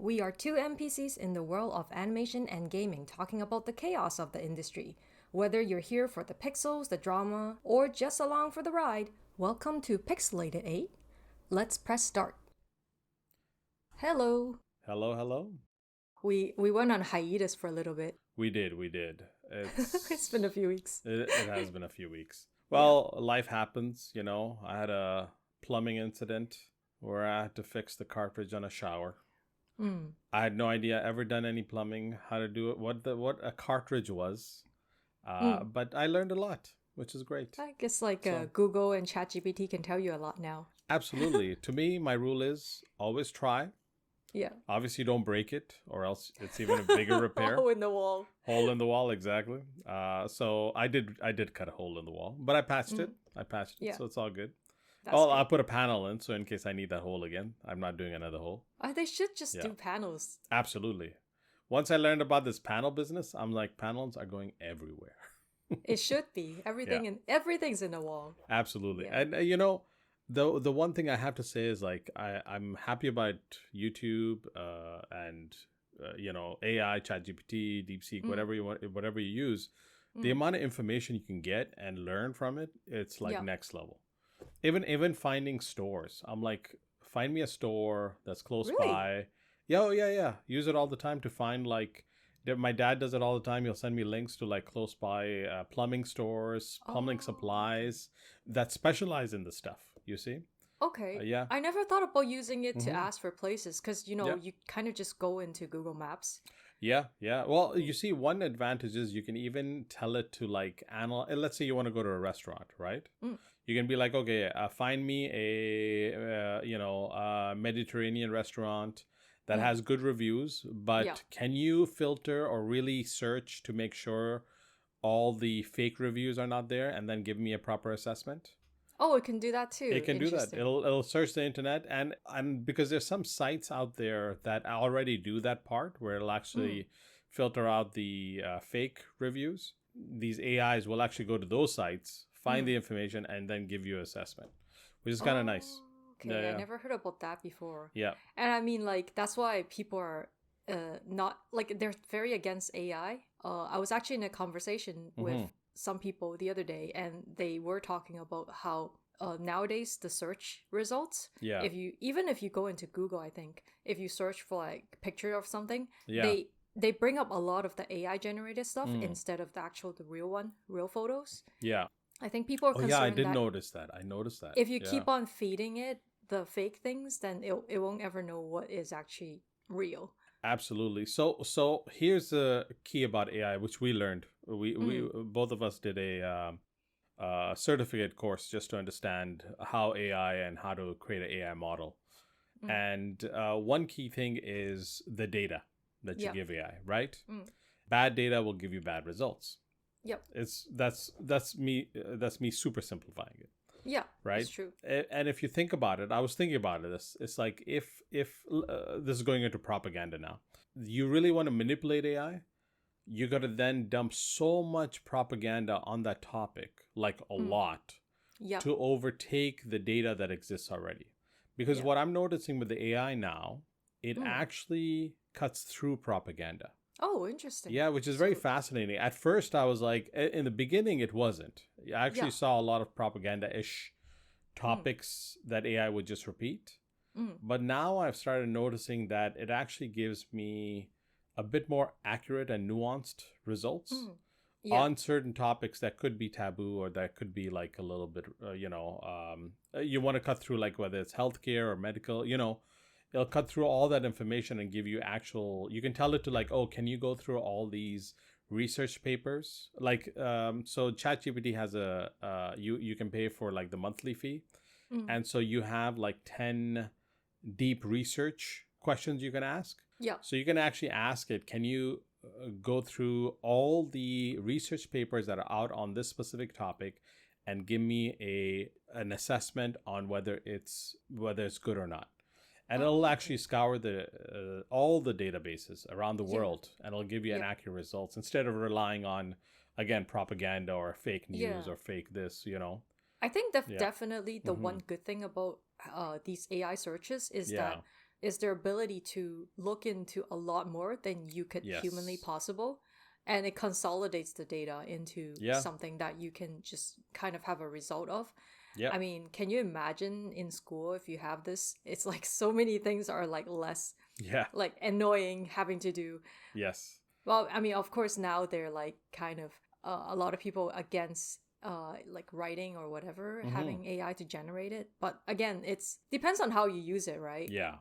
We are two NPCs in the world of animation and gaming talking about the chaos of the industry. Whether you're here for the pixels, the drama, or just along for the ride, welcome to Pixelated 8. Let's press start. Hello. Hello. We went on hiatus for a little bit. We did. It's been a few weeks. It has been a few weeks. Well, life happens, I had a plumbing incident where I had to fix the cartridge on a shower. I had no idea ever done any plumbing, how to do it, what a cartridge was. But I learned a lot, which is great. I guess Google and ChatGPT can tell you a lot now. Absolutely. To me, my rule is always try. Yeah. Obviously, don't break it, or else it's even a bigger repair. Hole in the wall. Hole in the wall, exactly. So I did cut a hole in the wall, but I patched it. Yeah. So it's all good. That's good. I'll put a panel in, so in case I need that hole again, I'm not doing another hole. They should just do panels. Absolutely. Once I learned about this panel business, I'm like, panels are going everywhere. It should be. Everything's in the wall. Absolutely. Yeah. And the one thing I have to say is I'm happy about YouTube and AI, ChatGPT, DeepSeek, whatever you use. The amount of information you can get and learn from it, it's next level. Even finding stores, I'm like, find me a store that's close by. Yeah. Use it all the time to find my dad does it all the time. He'll send me links to close by plumbing stores, plumbing supplies that specialize in the stuff. You see? Okay. Yeah. I never thought about using it to ask for places because, you kind of just go into Google Maps. Yeah. Well, you see, one advantage is you can even tell it to let's say you want to go to a restaurant, right? You can be like, okay, find me a Mediterranean restaurant that has good reviews, but can you filter or really search to make sure all the fake reviews are not there and then give me a proper assessment? Oh, it can do that too. It can do that. It'll search the internet and because there's some sites out there that already do that part where it'll actually filter out the fake reviews. These AIs will actually go to those sites, find the information, and then give you an assessment, which is kind of nice. Okay, I never heard about that before. Yeah. And I mean, that's why people are not, they're very against AI. I was actually in a conversation with some people the other day, and they were talking about how nowadays the search results, if you go into Google, I think, if you search for picture of something, they bring up a lot of the AI generated stuff instead of the real photos. Yeah. I think people are concerned I did notice that. I noticed that. If you keep on feeding it the fake things, then it won't ever know what is actually real. Absolutely. So here's the key about AI, which we learned. We both of us did a certificate course just to understand how AI and how to create an AI model. And one key thing is the data that you give AI, right? Bad data will give you bad results. Yep. That's me super simplifying it. Yeah, right. That's true. And if you think about it, I was thinking about it. It's like if this is going into propaganda now, you really want to manipulate AI, you got to then dump so much propaganda on that topic, a lot, to overtake the data that exists already. Because what I'm noticing with the AI now, it actually cuts through propaganda. Oh, interesting. Yeah, which is very fascinating. At first, I was like, in the beginning, it wasn't. I actually saw a lot of propaganda-ish topics that AI would just repeat. But now I've started noticing that it actually gives me a bit more accurate and nuanced results on certain topics that could be taboo or that could be a little bit, you want to cut through whether it's healthcare or medical, it'll cut through all that information and give you you can tell it to can you go through all these research papers? So ChatGPT has you can pay for the monthly fee. And so you have 10 deep research questions you can ask. Yeah. So you can actually ask it, can you go through all the research papers that are out on this specific topic and give me an assessment on whether it's good or not? And it'll actually scour all the databases around the world, and it'll give you an accurate results instead of relying on, again, propaganda or fake news or fake this, I think definitely the one good thing about these AI searches is that is their ability to look into a lot more than you could humanly possible. And it consolidates the data into something that you can just kind of have a result of. I mean, can you imagine in school if you have this? It's like so many things are like less like annoying having to do. Yes. Well, I mean, of course, now they're like kind of a lot of people against like writing or whatever, having AI to generate it. But again, it's depends on how you use it, right? Yeah.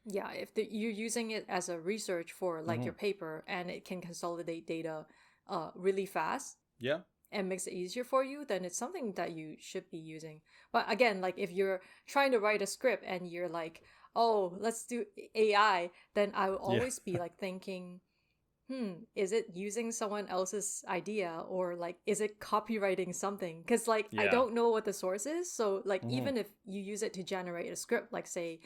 Yeah, if you're using it as a research for like your paper and it can consolidate data really fast. Yeah. And makes it easier for you, then it's something that you should be using. But again, like if you're trying to write a script and you're like, oh, let's do AI, then I will always be like thinking, is it using someone else's idea, or like is it copywriting something? Because like I don't know what the source is. So like even if you use it to generate a script, like say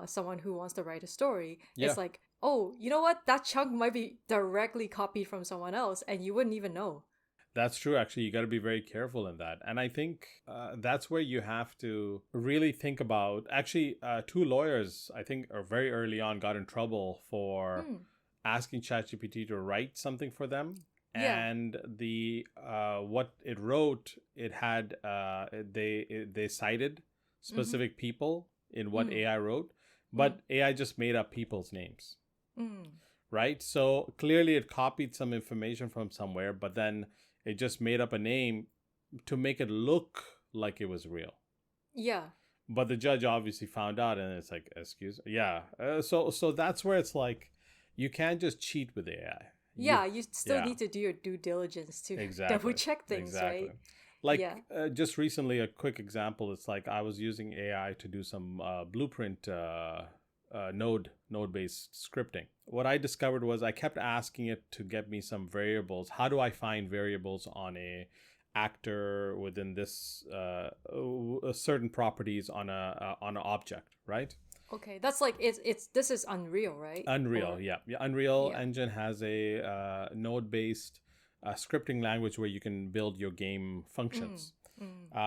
someone who wants to write a story, it's like, oh, you know what? That chunk might be directly copied from someone else and you wouldn't even know. That's true. Actually, you got to be very careful in that. And I think that's where you have to really think about. Actually, two lawyers, I think, are very early on got in trouble for asking ChatGPT to write something for them. And the what it wrote, it had they cited specific people in what AI wrote, but AI just made up people's names. Right? So clearly it copied some information from somewhere, but then it just made up a name to make it look like it was real. Yeah. But the judge obviously found out, and it's like, excuse me. Yeah. So that's where it's like, you can't just cheat with AI. Yeah, you still need to do your due diligence to double check things, right? Like just recently, a quick example, it's like I was using AI to do some blueprint node-based scripting. What I discovered was I kept asking it to get me some variables. How do I find variables on a actor within this certain properties on an object, right? Okay, that's like it's this is Unreal, right? Unreal, yeah. Unreal Engine has a node-based scripting language where you can build your game functions.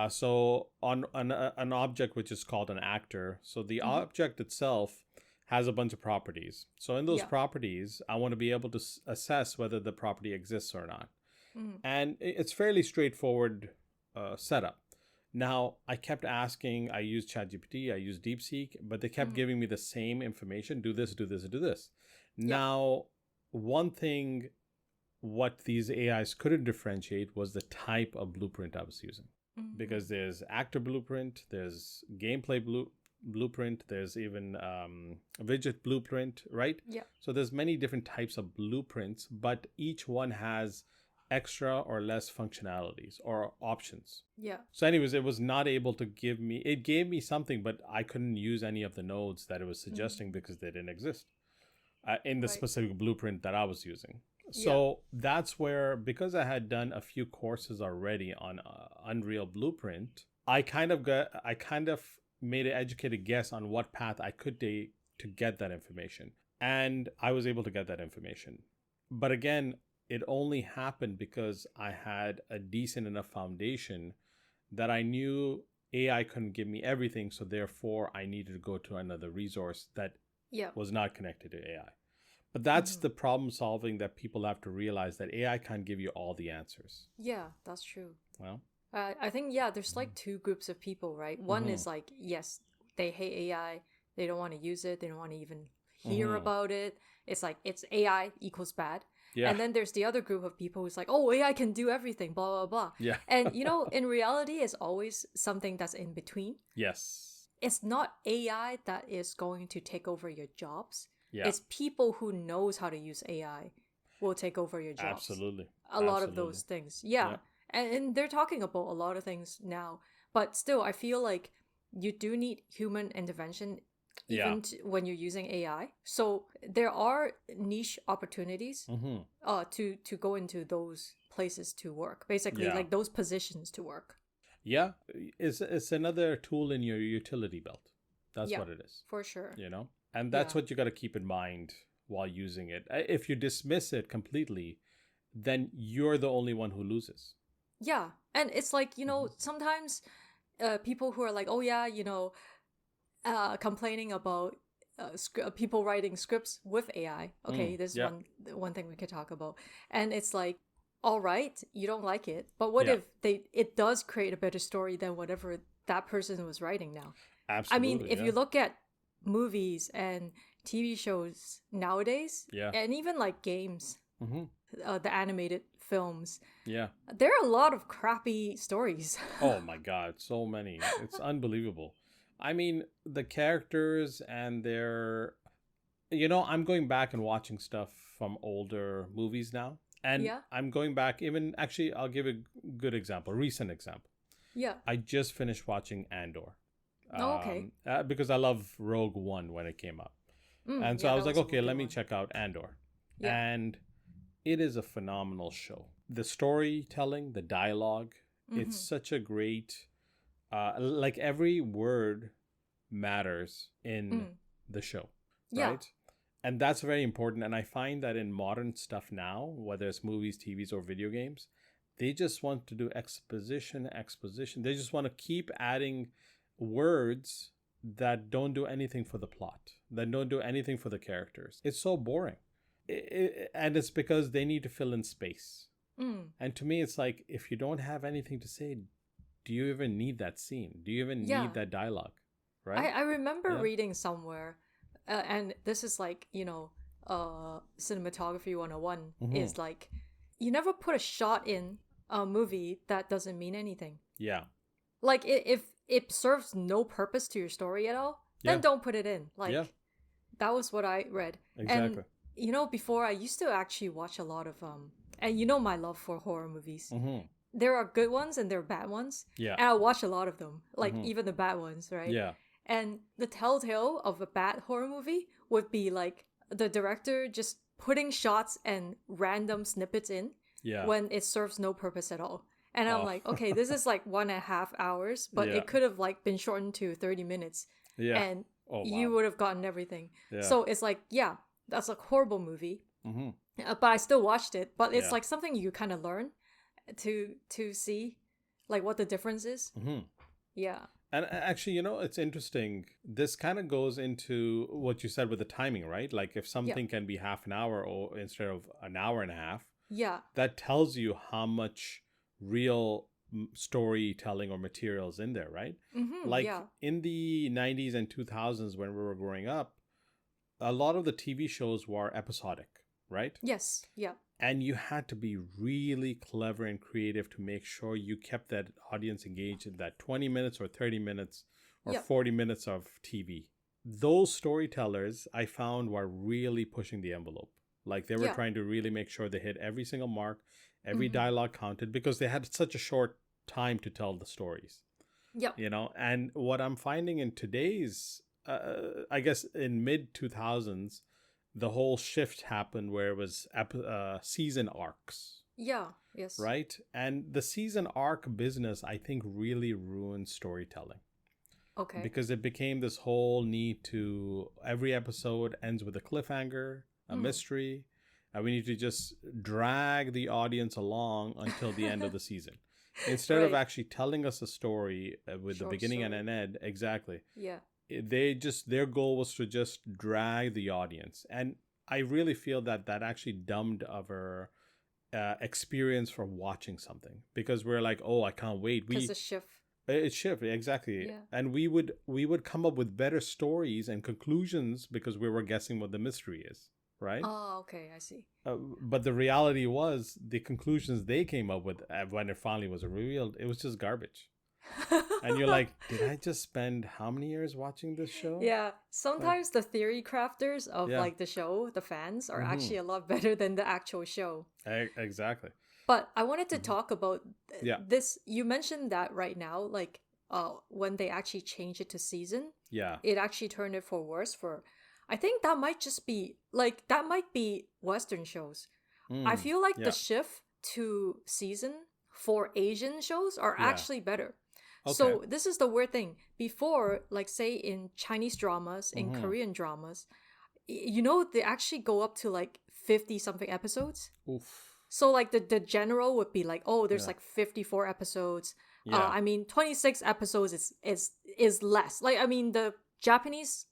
So on an object which is called an actor, so the object itself has a bunch of properties. So in those properties, I want to be able to assess whether the property exists or not. And it's fairly straightforward setup. Now, I kept asking, I used ChatGPT, I used DeepSeek, but they kept giving me the same information. Do this, do this, do this. Now, one thing what these AIs couldn't differentiate was the type of blueprint I was using. Because there's actor blueprint, there's gameplay blueprint, there's even widget blueprint, right? Yeah. So there's many different types of blueprints, but each one has extra or less functionalities or options. Yeah. So anyways, it was not able to give me, it gave me something, but I couldn't use any of the nodes that it was suggesting because they didn't exist in the specific blueprint that I was using. So that's where, because I had done a few courses already on Unreal Blueprint, I kind of made an educated guess on what path I could take to get that information. And I was able to get that information. But again, it only happened because I had a decent enough foundation that I knew AI couldn't give me everything. So therefore, I needed to go to another resource that was not connected to AI. But that's the problem solving that people have to realize, that AI can't give you all the answers. Yeah, that's true. Well, I think, there's like two groups of people, right? One is like, yes, they hate AI. They don't want to use it. They don't want to even hear about it. It's like, it's AI equals bad. Yeah. And then there's the other group of people who's like, oh, AI can do everything, blah, blah, blah. Yeah. And, in reality, it's always something that's in between. Yes. It's not AI that is going to take over your jobs. Yeah. It's people who knows how to use AI will take over your jobs. Absolutely. A lot of those things. Yeah. And they're talking about a lot of things now. But still, I feel like you do need human intervention even when you're using AI. So there are niche opportunities to go into those places to work. Basically, like those positions to work. Yeah. It's another tool in your utility belt. That's what it is. For sure. And that's what you got to keep in mind while using it. If you dismiss it completely, then you're the only one who loses. Yeah. And it's like, sometimes people who are like, oh yeah, complaining about people writing scripts with AI. Okay, this is one thing we could talk about. And it's like, all right, you don't like it, but what if it does create a better story than whatever that person was writing now? Absolutely. I mean, if you look at movies and TV shows nowadays, and even like games, the animated films, there are a lot of crappy stories. Oh my God, so many. It's unbelievable. I mean, the characters and their, I'm going back and watching stuff from older movies now. And I'm going back even, actually, I'll give a good example, a recent example. Yeah. I just finished watching Andor. Okay. Because I love Rogue One when it came out. And so I was like, okay, let me check out Andor. Yeah. And it is a phenomenal show. The storytelling, the dialogue, it's such a great, like every word matters in the show, right? And that's very important. And I find that in modern stuff now, whether it's movies, TVs, or video games, they just want to do exposition. They just want to keep adding words that don't do anything for the plot, that don't do anything for the characters. It's so boring. And it's because they need to fill in space. And to me, it's like, if you don't have anything to say, do you even need that scene? Do you even need that dialogue? Right? I remember reading somewhere, and this is like, cinematography 101 is like, you never put a shot in a movie that doesn't mean anything. Yeah. Like, if it serves no purpose to your story at all, then don't put it in. Like, that was what I read. Exactly. And, before I used to actually watch a lot of, and my love for horror movies. There are good ones and there are bad ones. Yeah. And I watch a lot of them, like even the bad ones, right? Yeah. And the telltale of a bad horror movie would be like the director just putting shots and random snippets in when it serves no purpose at all. And I'm like, okay, this is like 1.5 hours, but it could have like been shortened to 30 minutes. Yeah. And you would have gotten everything. Yeah. So it's like, that's a horrible movie. But I still watched it. But it's like something you kind of learn to see like what the difference is. Yeah. And actually, it's interesting. This kind of goes into what you said with the timing, right? Like if something can be half an hour or instead of an hour and a half, that tells you how much real storytelling or materials in there, right? Like in the 90s and 2000s when we were growing up, a lot of the TV shows were episodic, right? Yes. Yeah. And you had to be really clever and creative to make sure you kept that audience engaged in that 20 minutes or 30 minutes or 40 minutes of TV. Those storytellers I found were really pushing the envelope. Like they were trying to really make sure they hit every single mark, every dialogue counted, because they had such a short time to tell the stories. Yeah. And what I'm finding in today's, I guess in mid 2000s, the whole shift happened where it was season arcs. Yeah, yes. Right? And the season arc business, I think, really ruined storytelling. Okay. Because it became this whole need to, every episode ends with a cliffhanger, a mystery, and we need to just drag the audience along until the end of the season. Instead of actually telling us a story with the beginning and an end. Exactly. Yeah. Their goal was to just drag the audience. And I really feel that actually dumbed our experience for watching something, because we're like, oh, I can't wait. Because it's shift. It's shift, exactly. Yeah. And we would come up with better stories and conclusions because we were guessing what the mystery is, right? Oh, okay, I see. But the reality was the conclusions they came up with when it finally was revealed, it was just garbage. And you're like, did I just spend how many years watching this show? Yeah. Sometimes the theory crafters of like the show, the fans, are actually a lot better than the actual show. Exactly. But I wanted to talk about this. You mentioned that right now, like when they actually changed it to season, it actually turned it for worse. I think that might just be like, that might be Western shows. I feel like the shift to season for Asian shows are actually better. Okay. So this is the weird thing. Before, like say in Chinese dramas, in Korean dramas, they actually go up to like 50 something episodes. Oof. So like the general would be like, oh, there's like 54 episodes. I mean, 26 episodes is less. Like, I mean, the Japanese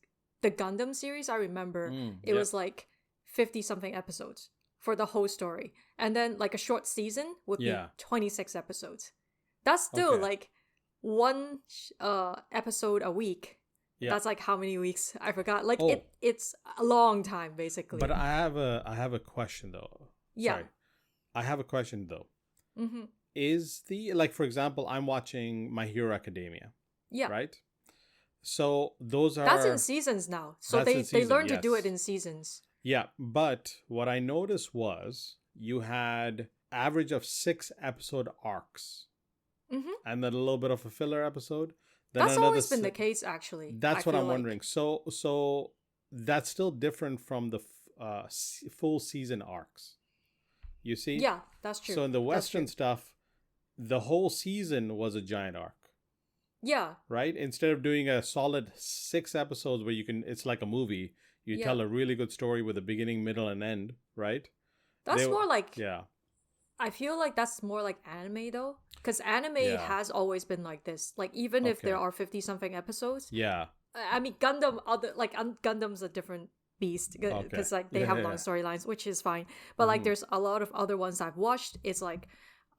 the Gundam series, I remember it was like 50 something episodes for the whole story. And then like a short season would be 26 episodes. That's still like one episode a week. Yeah. That's like how many weeks? I forgot. Like it's a long time basically. But I have a question though. Yeah. Sorry. I have a question though. Mm-hmm. Is the, like, for example, I'm watching My Hero Academia. Yeah. Right? So that's in seasons now. So they learn to do it in seasons. Yeah. But what I noticed was you had average of 6 episode arcs. Mm-hmm. And then a little bit of a filler episode. That's always been the case, actually. That's what I'm wondering. So that's still different from the full season arcs. You see? Yeah, that's true. So in the Western stuff, the whole season was a giant arc. Yeah. Right? Instead of doing a solid 6 episodes where it's like a movie, you tell a really good story with a beginning, middle, and end, right? That's more like... Yeah. I feel like that's more like anime though. Because anime has always been like this. Like even if there are 50-something episodes. Yeah. I mean, Gundam's a different beast. Because like they have long storylines, which is fine. But like there's a lot of other ones I've watched. It's like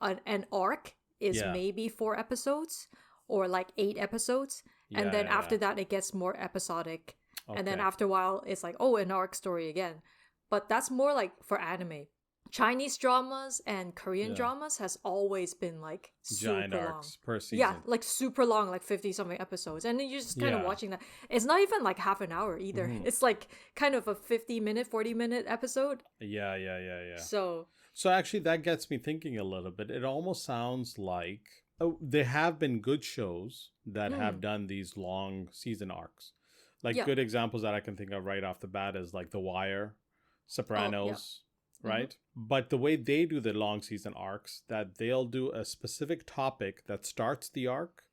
an arc is maybe 4 episodes or like 8 episodes. And then after that, it gets more episodic. Okay. And then after a while, it's like, an arc story again. But that's more like for anime. Chinese dramas and Korean dramas has always been like super giant long. Arcs per season. Yeah, like super long, like 50-something episodes. And then you're just kind of watching that. It's not even like half an hour either. Mm-hmm. It's like kind of a 50-minute, 40-minute episode. Yeah. So actually that gets me thinking a little bit. It almost sounds like there have been good shows that have done these long season arcs. Like good examples that I can think of right off the bat is like The Wire, Sopranos. Right? Mm-hmm. But the way they do the long season arcs, that they'll do a specific topic that starts the arc.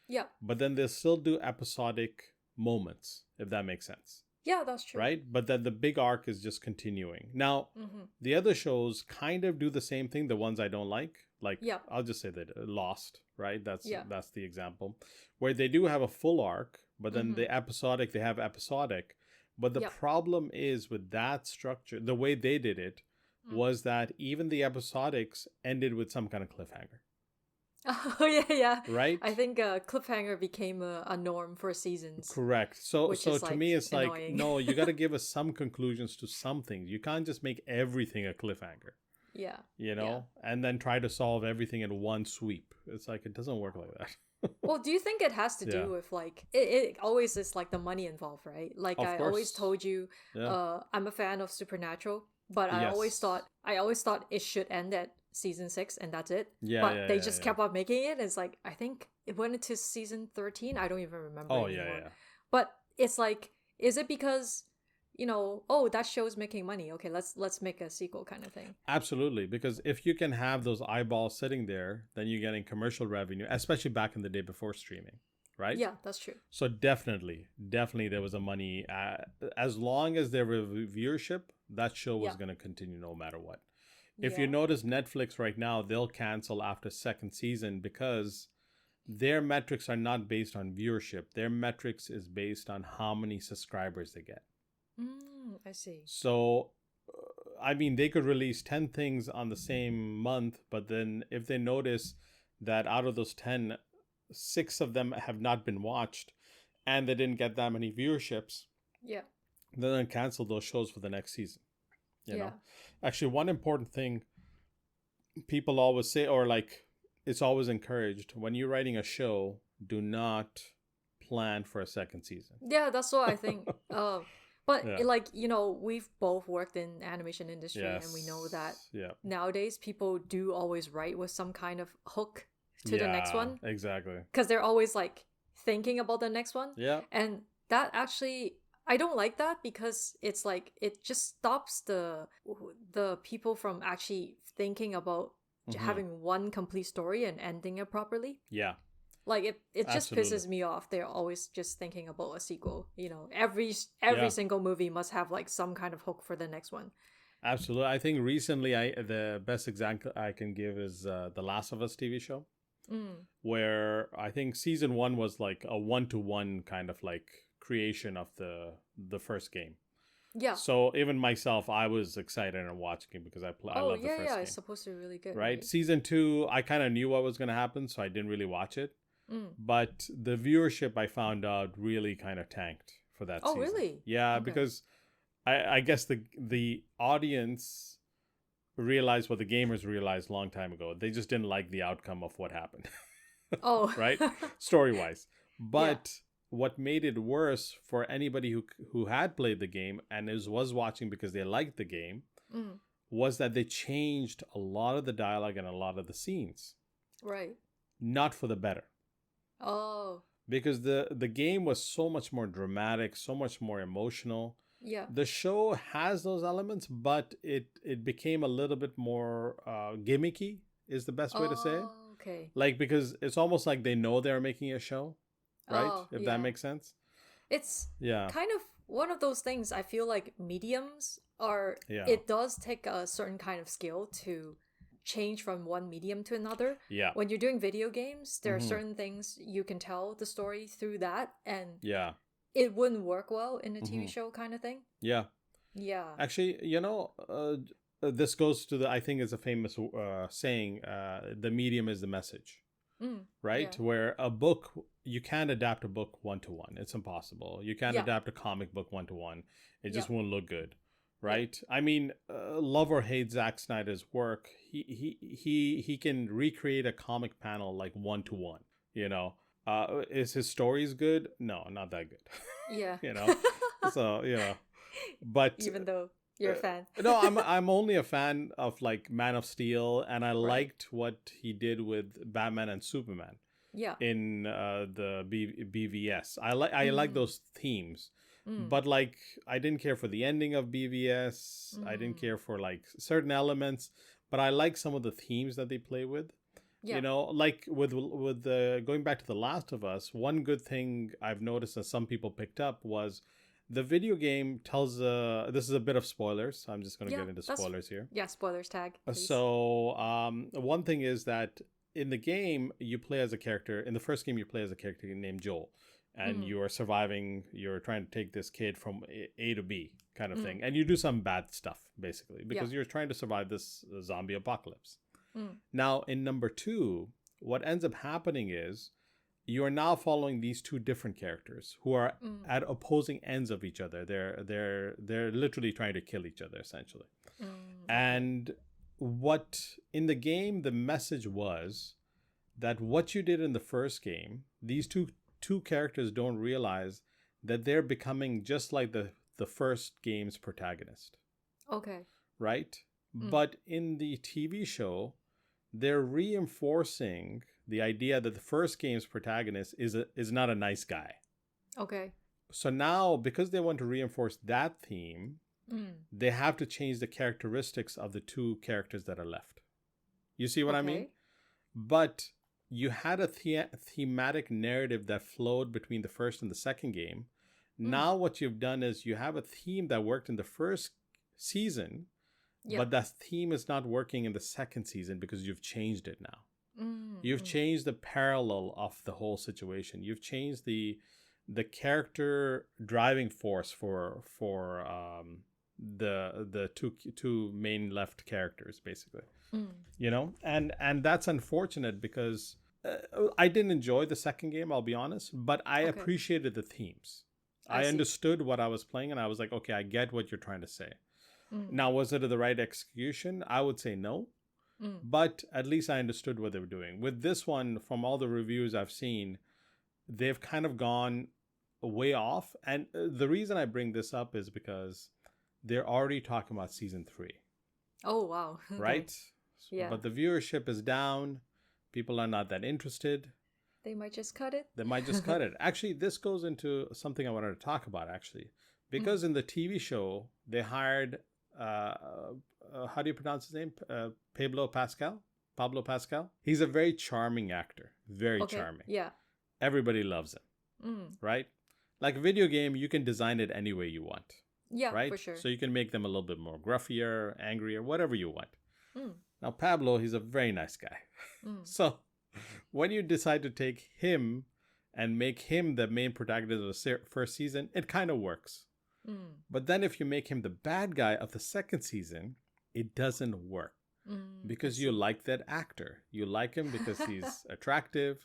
Yeah. But then they'll still do episodic moments, if that makes sense. Yeah, that's true. Right? But then the big arc is just continuing. Now, the other shows kind of do the same thing, the ones I don't like. Like, I'll just say that Lost, right? That's the example. Where they do have a full arc, but then they have episodic. But the problem is with that structure, the way they did it, was that even the episodics ended with some kind of cliffhanger. Oh, yeah. Right? I think cliffhanger became a norm for seasons. Correct. So to me, it's annoying. Like, no, you got to give us some conclusions to something. You can't just make everything a cliffhanger. Yeah. You know? Yeah. And then try to solve everything in one sweep. It's like, it doesn't work like that. Well, do you think it has to do with like it always is like the money involved, right? Like I always told you, I'm a fan of Supernatural. But I always thought it should end at season 6 and that's it. But they just kept on making it. It's like, I think it went into season 13. I don't even remember anymore. Yeah. But it's like, is it because, that show's making money. Okay, let's make a sequel kind of thing. Absolutely. Because if you can have those eyeballs sitting there, then you're getting commercial revenue, especially back in the day before streaming. Right? Yeah, that's true. So definitely there was a money. As long as there was viewership, that show was going to continue no matter what. If you notice Netflix right now, they'll cancel after second season because their metrics are not based on viewership. Their metrics is based on how many subscribers they get. I see. So, I mean, they could release 10 things on the same month, but then if they notice that out of those 10, 6 of them have not been watched and they didn't get that many viewerships, then they'll cancel those shows for the next season. You know, actually, one important thing people always say, or like it's always encouraged, when you're writing a show, do not plan for a second season. Yeah, that's what I think. But like, we've both worked in animation industry and we know that nowadays people do always write with some kind of hook to the next one. Exactly. Because they're always like thinking about the next one. Yeah. And that actually, I don't like that because it's like, it just stops the people from actually thinking about having one complete story and ending it properly. Yeah. Like it just pisses me off. They're always just thinking about a sequel. Every single movie must have like some kind of hook for the next one. Absolutely. I think recently the best example I can give is the Last of Us TV show. Where I think season 1 was like a 1-to-1 kind of like creation of the first game. Yeah. So even myself, I was excited and watching it because I love the first game. It's supposed to be really good. Right? Season 2, I kind of knew what was going to happen, so I didn't really watch it. But the viewership, I found out, really kind of tanked for that season. Oh, really? Yeah, okay. Because I guess the audience realized what the gamers realized a long time ago. They just didn't like the outcome of what happened. Oh. Right? Story-wise. But what made it worse for anybody who had played the game and was watching because they liked the game was that they changed a lot of the dialogue and a lot of the scenes. Right. Not for the better. Oh. Because the game was so much more dramatic, so much more emotional. Yeah. The show has those elements, but it became a little bit more gimmicky is the best way to say it. Okay. Like, because it's almost like they know they're making a show. Right? If that makes sense. It's kind of one of those things. I feel like mediums are, it does take a certain kind of skill to change from one medium to another. Yeah. When you're doing video games, there are certain things you can tell the story through that, and it wouldn't work well in a TV show kind of thing. Yeah. Yeah. Actually, this goes to I think it's a famous saying, the medium is the message. Right? Yeah. Where a book, you can't adapt a book 1-to-1. It's impossible. You can't adapt a comic book 1-to-1. It just won't look good. Right? Yeah. I mean, love or hate Zack Snyder's work, he can recreate a comic panel like 1-to-1. Is his stories good? No, not that good. Yeah. So but even though you're a fan. No, I'm only a fan of like Man of Steel, and I liked what he did with Batman and Superman. Yeah. In the BVS, I like those themes, but like I didn't care for the ending of BVS. I didn't care for like certain elements, but I like some of the themes that they play with. Yeah. Like with going back to The Last of Us, one good thing I've noticed that some people picked up was the video game tells this is a bit of spoilers. I'm just going to get into spoilers here. Yeah, spoilers tag. Please. So one thing is that in the game, you play as a character. In the first game, you play as a character named Joel. And you are surviving. You're trying to take this kid from A to B kind of thing. And you do some bad stuff, basically, because you're trying to survive this zombie apocalypse. Now, in number 2, what ends up happening is you are now following these two different characters who are at opposing ends of each other. They're literally trying to kill each other, essentially. And what in the game, the message was that what you did in the first game, these two characters don't realize that they're becoming just like the first game's protagonist. Okay. Right? But in the TV show, they're reinforcing the idea that the first game's protagonist is not a nice guy. Okay. So now, because they want to reinforce that theme, they have to change the characteristics of the two characters that are left. You see what I mean? But you had a thematic narrative that flowed between the first and the second game. Now what you've done is you have a theme that worked in the first season, but that theme is not working in the second season because you've changed it now. You've changed the parallel of the whole situation. You've changed the character driving force for the two main left characters, basically. And that's unfortunate because I didn't enjoy the second game, I'll be honest, but I appreciated the themes. I understood what I was playing, and I was like, okay, I get what you're trying to say. Now, was it the right execution? I would say no. But at least I understood what they were doing. With this one, from all the reviews I've seen, they've kind of gone way off. And the reason I bring this up is because they're already talking about season 3. Oh, wow. Okay. Right? Yeah. But the viewership is down. People are not that interested. They might just cut it. They might just cut it. Actually, this goes into something I wanted to talk about, actually. Because in the TV show, they hired... how do you pronounce his name? Pablo Pascal. He's a very charming actor. Very charming. Yeah. Everybody loves him. Right? Like a video game, you can design it any way you want. Yeah, right? For sure. So you can make them a little bit more gruffier, angrier, whatever you want. Now, Pablo, he's a very nice guy. So when you decide to take him and make him the main protagonist of the first season, it kind of works. But then if you make him the bad guy of the second season, it doesn't work. Because you like that actor. You like him because he's attractive.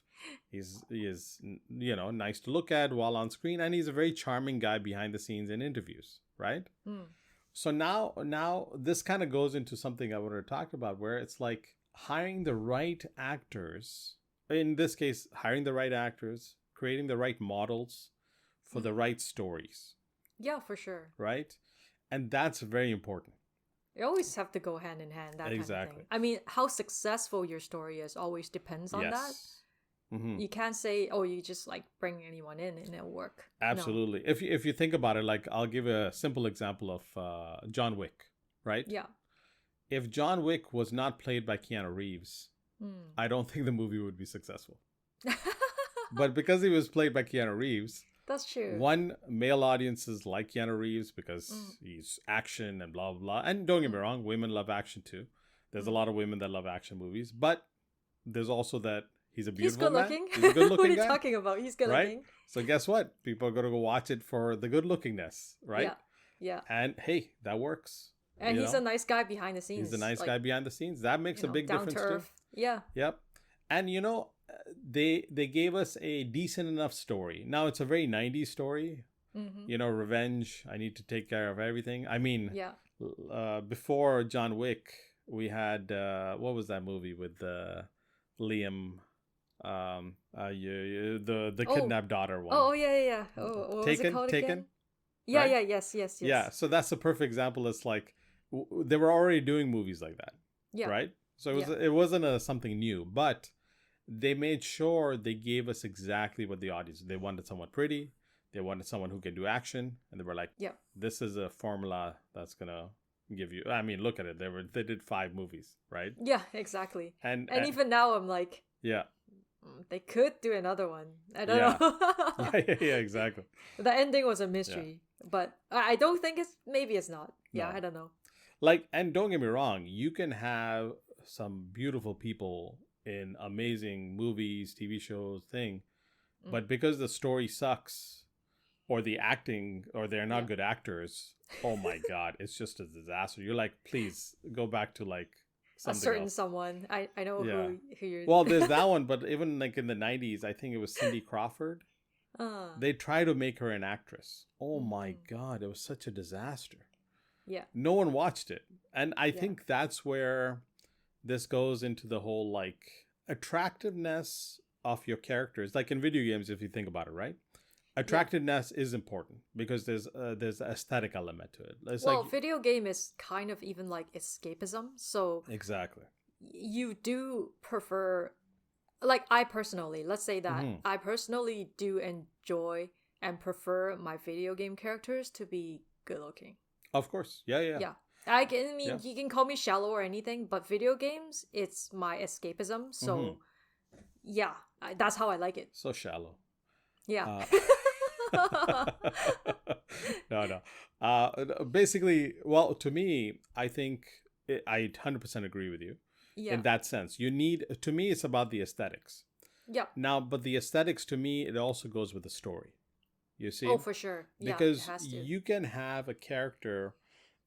He is, nice to look at while on screen. And he's a very charming guy behind the scenes in interviews, right? So now this kind of goes into something I wanted to talk about, where it's like hiring the right actors. In this case, hiring the right actors, creating the right models for the right stories. Yeah, for sure. Right? And that's very important. You always have to go hand in hand, that kind of thing. I mean, how successful your story is always depends on that. You can't say, oh, you just like bring anyone in and it'll work. Absolutely. No. If you think about it, like I'll give a simple example of John Wick, right? Yeah. If John Wick was not played by Keanu Reeves, I don't think the movie would be successful. But because he was played by Keanu Reeves, that's true. One, male audiences like Keanu Reeves because he's action and blah, blah, blah. And don't get me wrong, women love action too. There's a lot of women that love action movies. But there's also that he's a beautiful man. He's a good looking What are you guy, talking about? He's good right? looking. So guess what? People are going to go watch it for the good lookingness, right? Yeah. And hey, that works. And he's a nice guy behind the scenes. He's a nice guy behind the scenes. That makes a big difference too. Yeah. Yep. And they gave us a decent enough story. Now it's a very 90s story. Revenge. I need to take care of everything. I mean, before John Wick, we had what was that movie with Liam? The kidnapped daughter one. Oh yeah. Oh, what was it called again? Yeah, right? Yes. Yeah, so that's a perfect example. It's like they were already doing movies like that. Yeah. Right. So it wasn't something new, but they made sure they gave us exactly what the audience. They wanted someone pretty. They wanted someone who can do action, and they were like, this is a formula that's gonna give you. I mean, look at it. They did 5 movies, right? Yeah, exactly. And even now, I'm like, they could do another one. I don't know. yeah, exactly. The ending was a mystery, but I don't think maybe it's not. Yeah, no. I don't know. Like, and don't get me wrong, you can have some beautiful people in amazing movies, TV shows, but because the story sucks, or the acting, or they're not good actors, oh my god, it's just a disaster. You're like, please go back to like something a certain else. Someone. I know who you're. Well, there's that one, but even like in the 90s, I think it was Cindy Crawford. They try to make her an actress. Oh my god, it was such a disaster. Yeah. No one watched it, and I think that's where this goes into the whole like attractiveness of your characters. Like in video games, if you think about it, right? Attractiveness is important because there's an aesthetic element to it. It's video game is kind of even like escapism. So exactly, you do prefer, like I personally, let's say that I personally do enjoy and prefer my video game characters to be good looking. Of course, yeah. You can call me shallow or anything, but video games, it's my escapism. So, that's how I like it. So shallow. Yeah. No. Basically, well, to me, I think I 100% agree with you in that sense. To me, it's about the aesthetics. Yeah. Now, but the aesthetics, to me, it also goes with the story. You see? Oh, for sure. Because you can have a character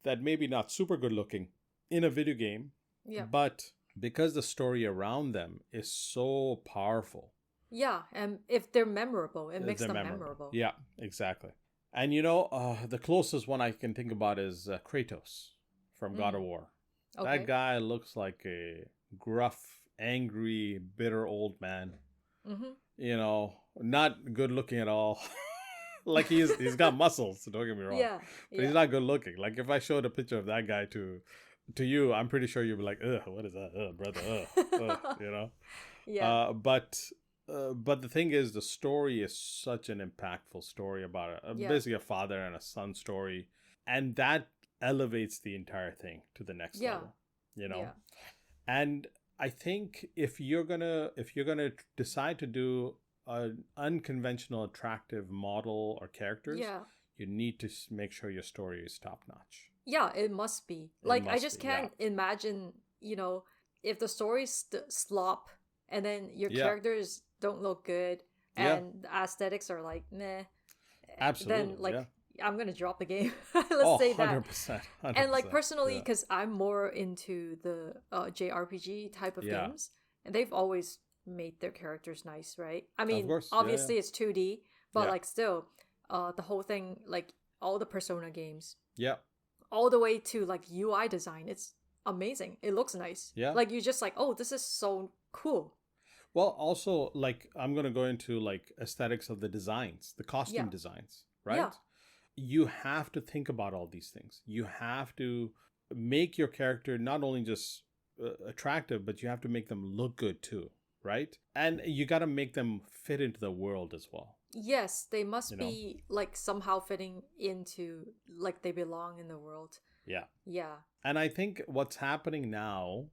that maybe not super good looking in a video game, but because the story around them is so powerful. Yeah, and if they're memorable, it makes them memorable. Yeah, exactly. And the closest one I can think about is Kratos from God of War. Okay. That guy looks like a gruff, angry, bitter old man. Not good looking at all. Like he's got muscles, so don't get me wrong. Yeah. But he's not good looking. Like if I showed a picture of that guy to you, I'm pretty sure you'd be like, ugh, what is that? Ugh, brother, Yeah. But the thing is, the story is such an impactful story about basically a father and a son story, and that elevates the entire thing to the next level. And I think if you're gonna decide to do an unconventional, attractive model or characters, you need to make sure your story is top notch. Yeah, it must be. I just can't imagine, if the stories slop and then your characters don't look good, and the aesthetics are like meh, Absolutely. then like yeah. I'm gonna drop the game. Let's say that. 100%. And like personally, yeah. because I'm more into the JRPG type of Yeah. games, and they've always made their characters nice, right? I mean, course, yeah, obviously it's 2D, but Yeah. like still, the whole thing, like all the Persona games, Yeah. all the way to like UI design, it's amazing. It looks nice. Yeah. Like you just like, oh, this is so cool. Well, also, like, I'm going to go into like aesthetics of the designs, the costume Yeah. designs, right? Yeah. You have to think about all these things. You have to make your character not only just attractive, but you have to make them look good too, right? And you got to make them fit into the world as well. Yes, they must You know? be like somehow fitting into like they belong in the world. Yeah. Yeah. And I think what's happening now,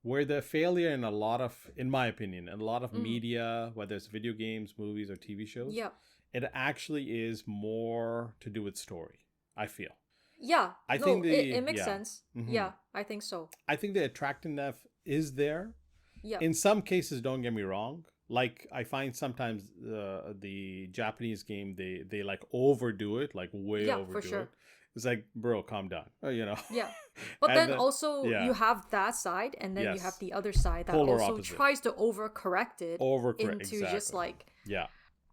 where the failure in a lot of, in my opinion, in a lot of media, whether it's video games, movies, or TV shows, Yeah. it actually is more to do with story, I feel. Yeah. I no, think it makes yeah. sense. Mhm. Yeah, I think so. I think the attractiveness is there. Yeah. In some cases, don't get me wrong. Like, I find sometimes the Japanese game, they like overdo it, like way Yeah, overdo for sure. it. It's like, bro, calm down. You know? Yeah. But And then then- also yeah. you have that side and then you Yes. have the other side that Polar also opposite. tries to overcorrect it Overcorrect, into just exactly. like Yeah.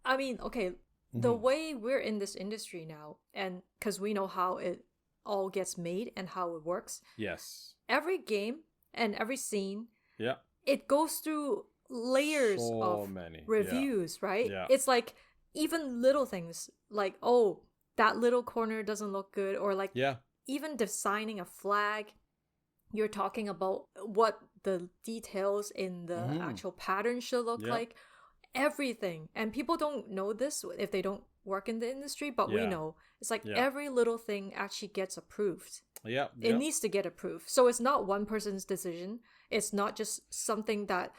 I mean, okay, the Mhm. way we're in this industry now and cuz we know how it all gets made and how it works. Yes. Every game and every scene, Yeah. it goes through layers So of many. Yeah. reviews, right? Yeah. It's like even little things like, oh, that little corner doesn't look good, or like Yeah. even designing a flag, you're talking about what the details in the Mhm. actual pattern should look Yeah. like. Everything. And people don't know this if they don't work in the industry, but we Yeah. know. It's like Yeah. every little thing actually gets approved. Yeah. It Yeah. needs to get approved. So it's not one person's decision. It's not just something that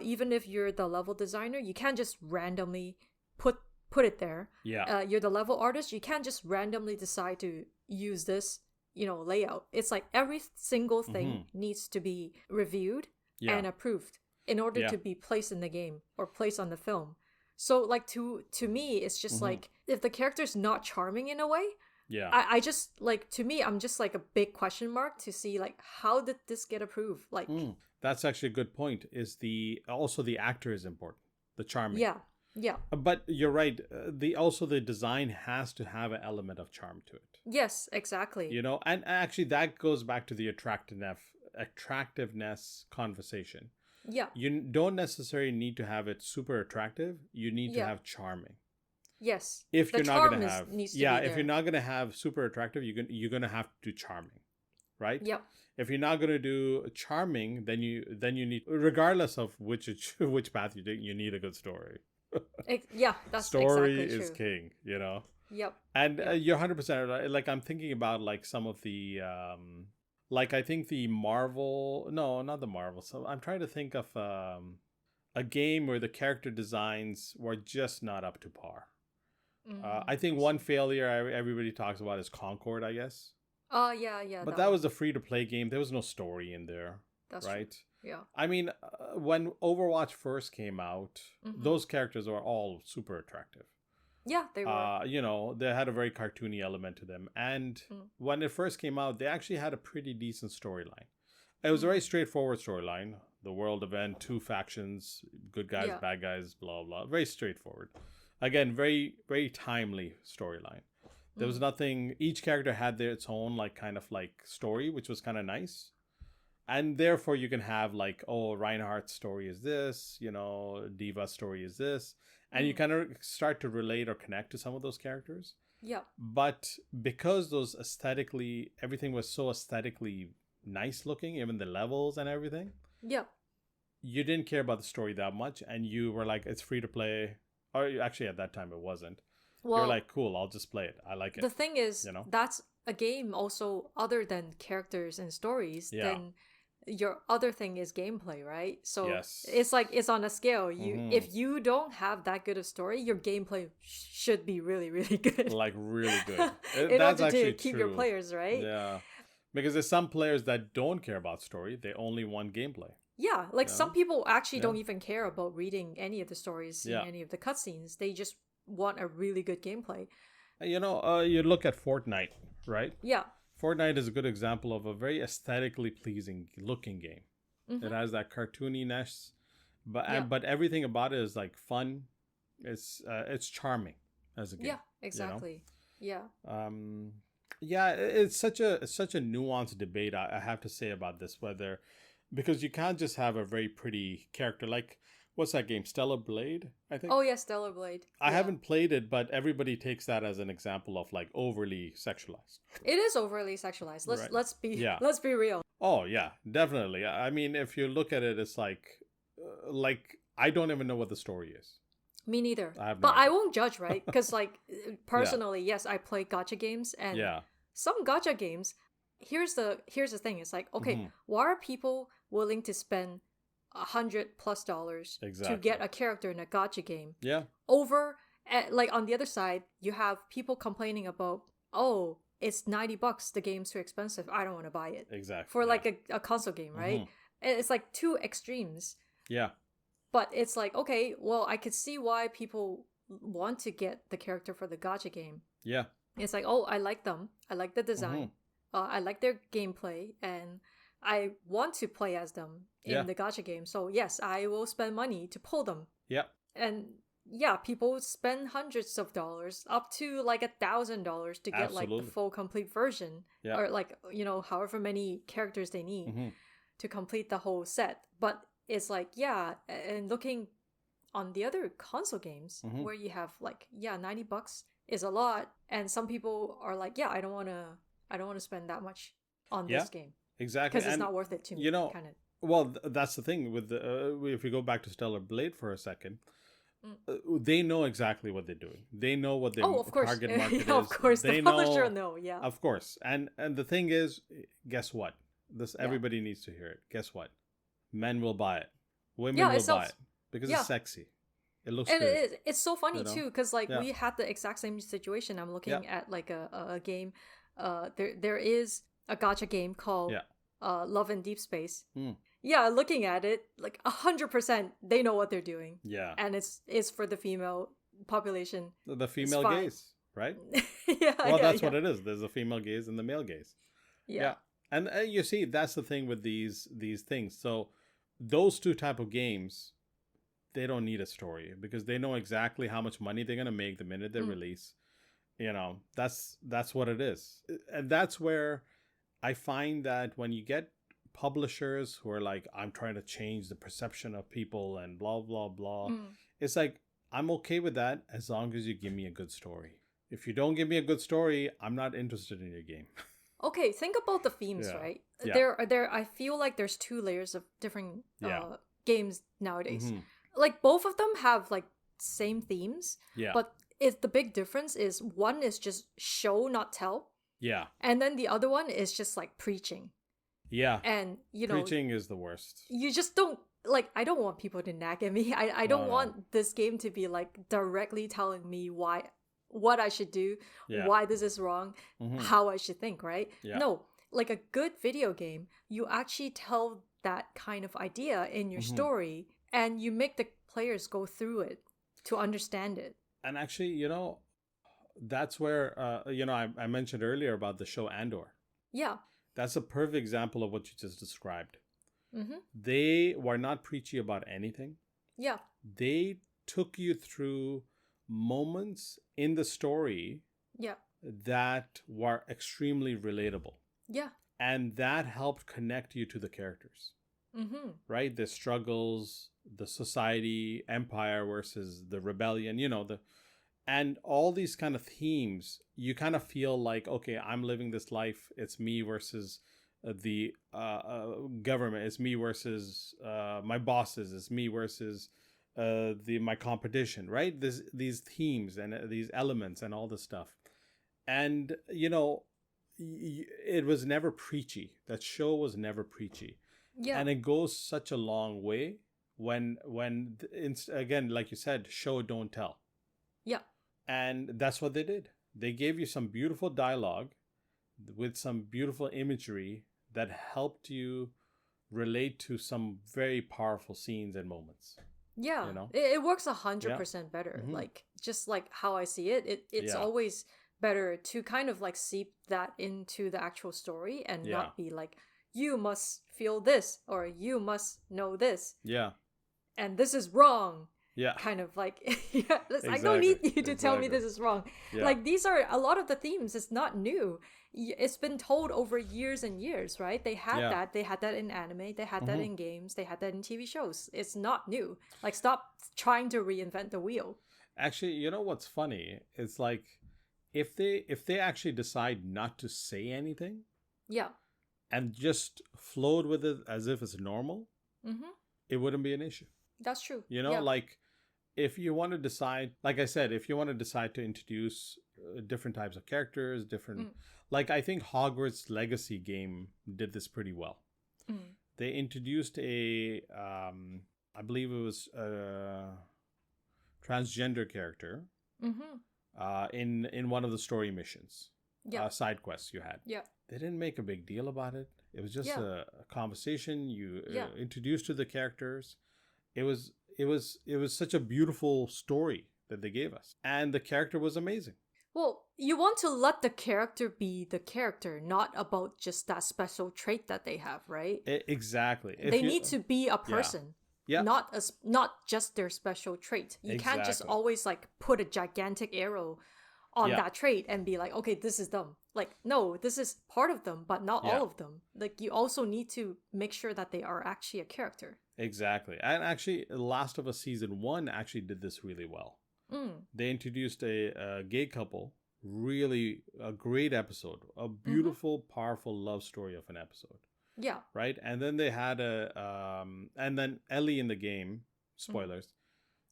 even if you're the level designer, you can't just randomly put it there. Yeah. You're the level artist, you can't just randomly decide to use this, layout. It's like every single thing needs to be reviewed Yeah. and approved in order Yeah. to be placed in the game or placed on the film. So like to me, it's just like if the character's not charming in a way, Yeah. I just like, to me, I'm just like a big question mark to see like how did this get approved? Like That's actually a good point. Is also the actor is important, the charming. yeah. But you're right. The design has to have an element of charm to it. Yes, exactly. And actually that goes back to the attractiveness conversation. Yeah. You don't necessarily need to have it super attractive. You need to Yeah. have charming. Yes. If The you're not charm going to have, needs to yeah, be if there. you're not going to have super attractive, you're going to have to do charming, right? Yep. If you're not going to do charming, then you need, regardless of which path you take, you need a good story. Yeah, that's Story exactly is true. king, Yep. And you're 100% right. Like, I'm thinking about like some of the like, I think the Marvel, no, not the Marvel. So I'm trying to think of a game where the character designs were just not up to par. I think one failure everybody talks about is Concord, I guess. Oh, yeah. But that was a free-to-play game. There was no story in there, that's right? True. Yeah. I mean, when Overwatch first came out, those characters were all super attractive. Yeah, they were. They had a very cartoony element to them. And when it first came out, they actually had a pretty decent storyline. It was a very straightforward storyline. The world event, 2 factions, good guys, bad guys, blah, blah. Very straightforward. Again, very, very timely storyline. There was nothing, each character had its own like kind of like story, which was kind of nice. And therefore you can have like, oh, Reinhardt's story is this, Diva's story is this. And you kind of start to relate or connect to some of those characters. Yeah. But because everything was so aesthetically nice looking, even the levels and everything. Yeah. You didn't care about the story that much. And you were like, it's free to play. Or actually at that time it wasn't. Well, you're like, cool, I'll just play it. I like it. The thing is, that's a game also other than characters and stories. Yeah. Then your other thing is gameplay, right? So Yes. it's like it's on a scale. If you don't have that good of story, your gameplay should be really, really good. Like really good. In That's order to actually keep true. your players, right? Yeah. Because there's some players that don't care about story. They only want gameplay. Yeah, like some people actually don't Yeah. even care about reading any of the stories, seeing Yeah. any of the cutscenes. They just want a really good gameplay. You look at Fortnite, right? Yeah. Fortnite is a good example of a very aesthetically pleasing looking game. It Mm-hmm. has that cartooniness, Yeah. but everything about it is like fun. It's charming as a game. Yeah, exactly. Yeah. Yeah, it's such a nuanced debate I have to say about this, whether because you can't just have a very pretty character like what's that game, Stellar Blade, I think. Oh yeah, Stellar Blade. I Yeah. haven't played it, but everybody takes that as an example of like overly sexualized. It is overly sexualized. Right. Let's be Yeah. let's be real. Oh yeah, definitely. I mean, if you look at it, it's like I don't even know what the story is. Me neither. I have no But I idea. won't judge, right? Because like personally, yes, I play gacha games, and Yeah. some gacha games. Here's the thing. It's like, okay, Mhm. why are people willing to spend $100+ to Exactly. get a character in a gacha game Yeah. over like on the other side you have people complaining about, oh, it's $90, the game's too expensive, I don't want to buy it Exactly. for yeah. like a console game, right? Mhm. And it's like two extremes, Yeah. but it's like, okay, well, I could see why people want to get the character for the gacha game. Yeah. It's like, oh, I like them, I like the design, Mhm. I like their gameplay, and I want to play as them in Yeah. the gacha game. So yes, I will spend money to pull them. Yeah. And yeah, people spend hundreds of dollars, up to like $1,000 to get like the Absolutely. full complete version, Yeah. or like, however many characters they need Mhm. to complete the whole set. But it's like, yeah, and looking on the other console games Mhm. where you have like, yeah, $90 is a lot, and some people are like, yeah, I don't want to spend that much on Yeah. this game Exactly. because it's And not worth it to me. you know, kind of. well, that's the thing with the if we go back to Stellar Blade for a second, Mm. they know exactly what they're doing. They know what their Oh, of course. target market is. Yeah, of course, They the publisher know, know. Yeah. of course. And the thing is, guess what? This Yeah. everybody needs to hear it. Guess what? Men will buy it. Women Yeah, will it sells- buy it because yeah. it's sexy. It looks And good. it's so funny You know? too, because like Yeah. we had the exact same situation. I'm looking Yeah. at like a game. There is a gacha game called Yeah. Love in Deep Space. Mm. Yeah, looking at it, like 100%, they know what they're doing, Yeah. and it's for the female population. The female fine. gaze, right? Yeah. Well, that's yeah. what it is. There's a female gaze and the male gaze. Yeah. And you see, that's the thing with these things. So those two type of games, they don't need a story because they know exactly how much money they're gonna make the minute they release. That's what it is, and that's where I find that when you get publishers who are like, I'm trying to change the perception of people and blah blah blah, it's like I'm okay with that as long as you give me a good story. If you don't give me a good story, I'm not interested in your game. Okay, think about the themes, Yeah. right? Yeah. There. I feel like there's two layers of different Yeah. games nowadays. Mhm. Like both of them have like same themes, Yeah. but it's the big difference is one is just show not tell, Yeah. and then the other one is just like preaching. Yeah. And Preaching is the worst. you just don't like. I don't want people to nag at me. I don't No. want this game to be like directly telling me what I should do, Yeah. why this is wrong, Mhm. how I should think, right? Yeah. No, like a good video game, you actually tell that kind of idea in your Mhm. story, and you make the players go through it to understand it. And actually, that's where I mentioned earlier about the show Andor. Yeah. That's a perfect example of what you just described. Mm-hmm. They were not preachy about anything. Yeah. They took you through moments in the story Yeah. that were extremely relatable. Yeah. And that helped connect you to the characters, Mm-hmm. right? The struggles, the society, empire versus the rebellion, and all these kind of themes, you kind of feel like, okay, I'm living this life. It's me versus the government. It's me versus my bosses. It's me versus my competition, right? These themes and these elements and all this stuff. And, it was never preachy. That show was never preachy. Yeah. And it goes such a long way when again, like you said, show, don't tell. Yeah. And that's what they did. They gave you some beautiful dialogue with some beautiful imagery that helped you relate to some very powerful scenes and moments. Yeah, You know? it works 100% better. Mm-hmm. Like just like how I see it's Yeah. always better to kind of like seep that into the actual story and Yeah. not be like, you must feel this or you must know this Yeah. and this is wrong. Yeah. Kind of like, yeah, I don't Exactly. need you to tell me Exactly. this is wrong. Yeah. Like these are a lot of the themes. It's not new. It's been told over years and years, right? They had Yeah. that. They had that in anime. They had that Mhm. in games. They had that in TV shows. It's not new. Like stop trying to reinvent the wheel. Actually, you know what's funny? It's like if they actually decide not to say anything Yeah. and just flowed with it as if it's normal, Mm-hmm. it wouldn't be an issue. That's true. You know, Yeah. like if you want to decide, like I said, if you want to decide to introduce different types of characters, different, like I think Hogwarts Legacy game did this pretty well. Mm. They introduced a, I believe it was a transgender character Mm-hmm. in one of the story missions, Yeah. side quests you had. Yeah. They didn't make a big deal about it. It was just Yeah. a conversation you Yeah. introduced to the characters. It was such a beautiful story that they gave us, and the character was amazing. Well, you want to let the character be the character, not about just that special trait that they have, right? Exactly. They need to be a person. Yeah. Not just their special trait. You can't just Exactly. always like put a gigantic arrow on Yeah. that trait and be like, okay, this is them. Like, no, this is part of them, but not Yeah. all of them. Like, you also need to make sure that they are actually a character. Exactly. And actually, Last of Us Season 1 actually did this really well. Mm. They introduced a gay couple. Really a great episode. A beautiful, powerful love story of an episode. Yeah. Right? And then they had and then Ellie in the game, spoilers,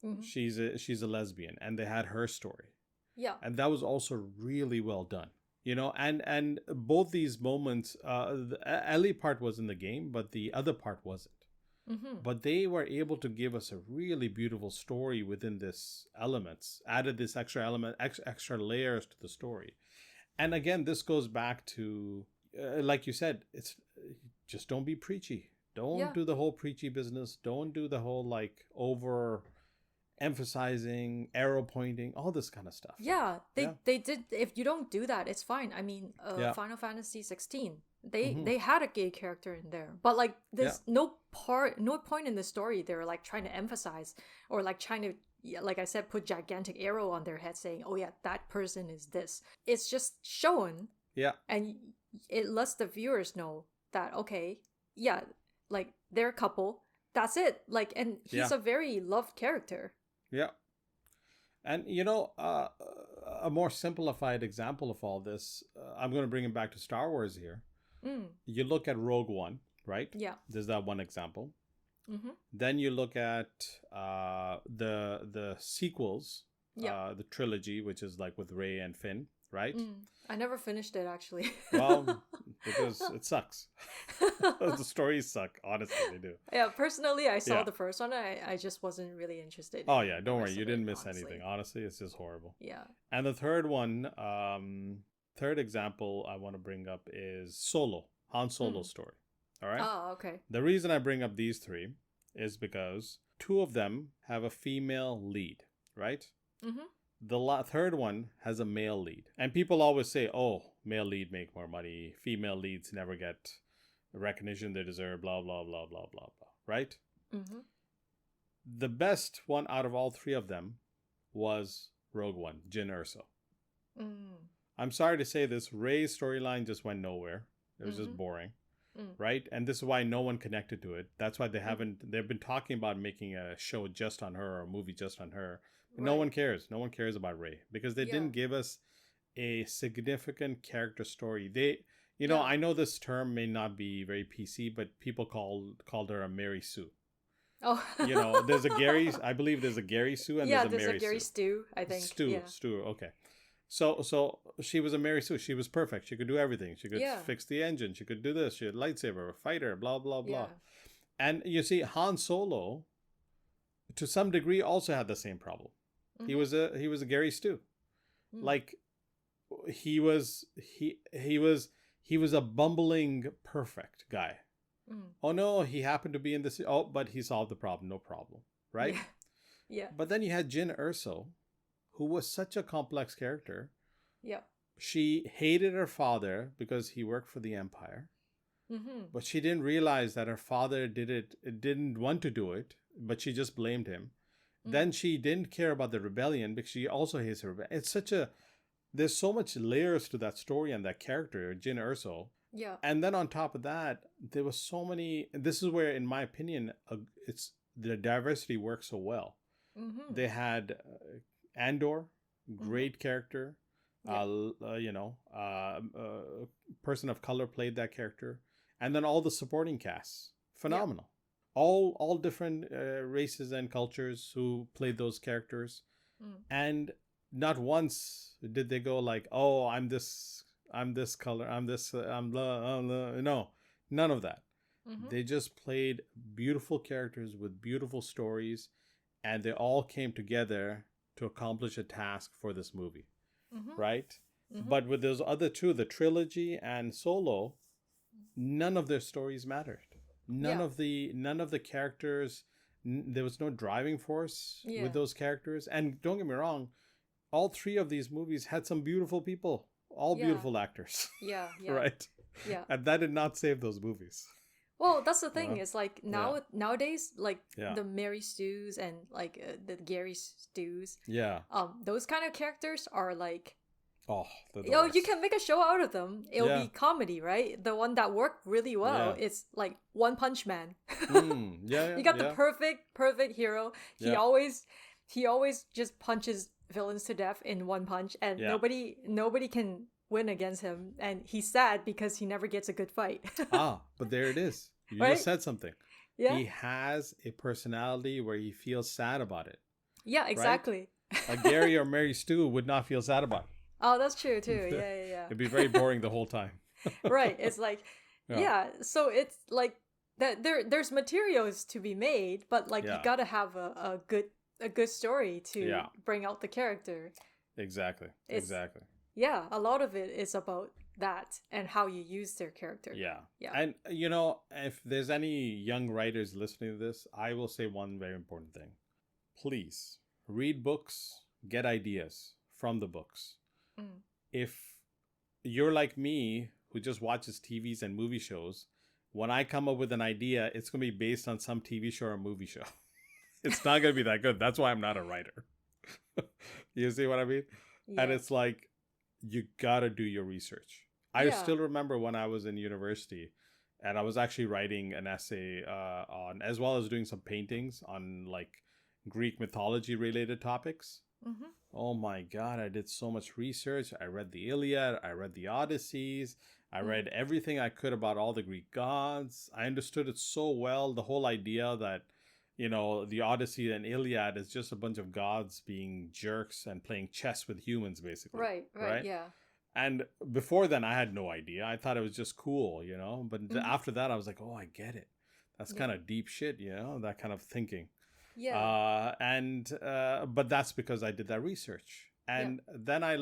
Mhm. she's a lesbian, and they had her story. Yeah. And that was also really well done. You know, and both these moments, the Ellie part was in the game, but the other part wasn't. Mm-hmm. But they were able to give us a really beautiful story within this elements, added this extra element, extra layers to the story. And again, this goes back to, like you said, it's just don't be preachy. Don't do the whole preachy business. Don't do the whole like over emphasizing, arrow pointing, all this kind of stuff. Yeah, they did. If you don't do that, it's fine. I mean, Final Fantasy 16, they had a gay character in there, but like there's no point in the story they're like trying to emphasize or like trying to, like I said, put gigantic arrow on their head saying, oh yeah, that person is this. It's just shown. Yeah. And it lets the viewers know that, okay, yeah, like they're a couple. That's it. Like, and he's a very loved character. Yeah. And, you know, a more simplified example of all this, I'm going to bring it back to Star Wars here. You look at Rogue One, right? Yeah. There's that one example. Mm-hmm. Then you look at the sequels, the trilogy, which is like with Rey and Finn, right? I never finished it, actually. Well, because it sucks. The stories suck. Honestly, they do. Yeah, personally, I saw the first one. I just wasn't really interested. Oh, yeah. Don't worry. You didn't miss anything. Honestly, it's just horrible. Yeah. And the third one, third example I want to bring up is Solo, Han Solo's story. All right? Oh, okay. The reason I bring up these three is because two of them have a female lead, right? Mm-hmm. The third one has a male lead. And people always say, oh, male lead make more money. Female leads never get the recognition they deserve, blah, blah, blah, blah, blah, blah. Right? Mm-hmm. The best one out of all three of them was Rogue One, Jyn Erso. I'm sorry to say this, Rey's storyline just went nowhere. It was just boring. Right? And this is why no one connected to it. That's why they've been talking about making a show just on her or a movie just on her. Right. No one cares. No one cares about Rey because they didn't give us a significant character story. You know, I know this term may not be very PC, but people called her a Mary Sue. Oh. You know, I believe there's a Gary Sue and there's a Mary Sue. Stu, I think. Stu, okay. So she was a Mary Sue. She was perfect. She could do everything. She could fix the engine. She could do this. She had a lightsaber, a fighter, blah, blah, blah. Yeah. And you see, Han Solo, to some degree, also had the same problem. Mm-hmm. He was a Gary Stu. Like he was a bumbling perfect guy. Oh no, he happened to be in this. Oh, but he solved the problem. No problem. Right? Yeah. Yeah. But then you had Jin Erso, who was such a complex character. Yeah. She hated her father because he worked for the Empire. But she didn't realize that her father didn't want to do it, but she just blamed him. Then she didn't care about the rebellion because she also hates her rebellion. There's so much layers to that story and that character, Jin Erso. Yeah. And then on top of that, there was so many. This is where, in my opinion, it's the diversity works so well. They had Andor, great character. Yeah. Person of color played that character, and then all the supporting casts, phenomenal. Yeah. All different races and cultures who played those characters, and not once did they go like, "Oh, I'm this color, I'm this, I'm blah, blah." No, none of that. They just played beautiful characters with beautiful stories, and they all came together to accomplish a task for this movie. Right? But with those other two, the trilogy and Solo, none of their stories mattered. None of the characters, there was no driving force with those characters. And don't get me wrong, all three of these movies had some beautiful people, all beautiful actors. Yeah. Right? Yeah. And that did not save those movies. Well, that's the thing. It's like nowadays, like the Mary Stews and like the Gary Stews. Yeah. Those kind of characters are like, you can make a show out of them. It'll be comedy, right? The one that worked really well is like One Punch Man. You got the perfect hero. He always just punches villains to death in one punch, and nobody can win against him, and he's sad because he never gets a good fight. But there it is. You just said something. Yeah. He has a personality where he feels sad about it. Yeah, exactly. Right? A Gary or Mary Stu would not feel sad about it. Oh, that's true too. Yeah. It'd be very boring the whole time. Right. It's like, so it's like that there's materials to be made, but like you gotta have a good story to bring out the character. Exactly. Yeah, a lot of it is about that and how you use their character. Yeah. And, if there's any young writers listening to this, I will say one very important thing. Please read books, get ideas from the books. If you're like me, who just watches TVs and movie shows, when I come up with an idea, it's going to be based on some TV show or movie show. It's not going to be that good. That's why I'm not a writer. You see what I mean? Yeah. And it's like, you gotta do your research. I still remember when I was in university and I was actually writing an essay on, as well as doing some paintings on like Greek mythology related topics. Oh my God, I did so much research. I read the Iliad, I read the Odysseys, I read everything I could about all the Greek gods. I understood it so well, the whole idea that, the Odyssey and Iliad is just a bunch of gods being jerks and playing chess with humans, basically. Right, yeah. And before then, I had no idea. I thought it was just cool, But after that, I was like, oh, I get it. That's kind of deep shit, that kind of thinking. Yeah. But that's because I did that research. And then I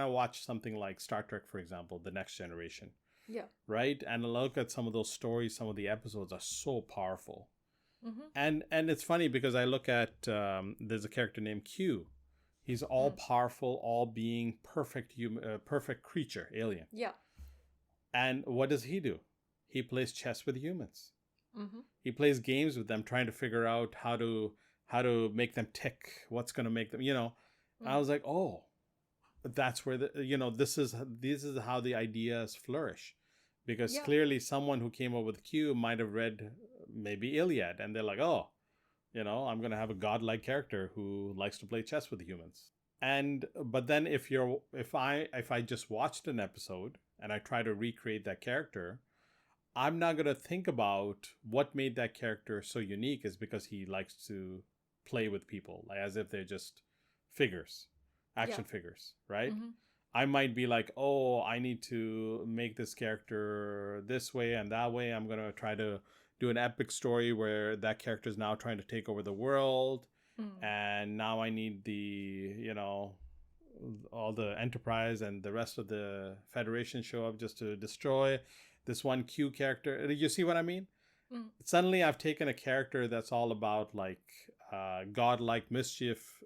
watch something like Star Trek, for example, The Next Generation. Yeah. Right? And I look at some of those stories, some of the episodes are so powerful. And it's funny because I look at, there's a character named Q. He's all powerful, all being perfect creature, alien. Yeah. And what does he do? He plays chess with humans. He plays games with them, trying to figure out how to make them tick. What's going to make them, I was like, oh, that's where this is how the ideas flourish. Because clearly someone who came up with Q might have read maybe Iliad, and they're like, oh, I'm going to have a godlike character who likes to play chess with humans. But then if I just watched an episode and I try to recreate that character, I'm not going to think about what made that character so unique is because he likes to play with people, like as if they're just figures, action figures, right? I might be like, oh, I need to make this character this way and that way. I'm going to try to do an epic story where that character is now trying to take over the world. And now I need the, all the Enterprise and the rest of the Federation show up just to destroy. this one Q character. You see what I mean? Mm. Suddenly I've taken a character that's all about like godlike mischief,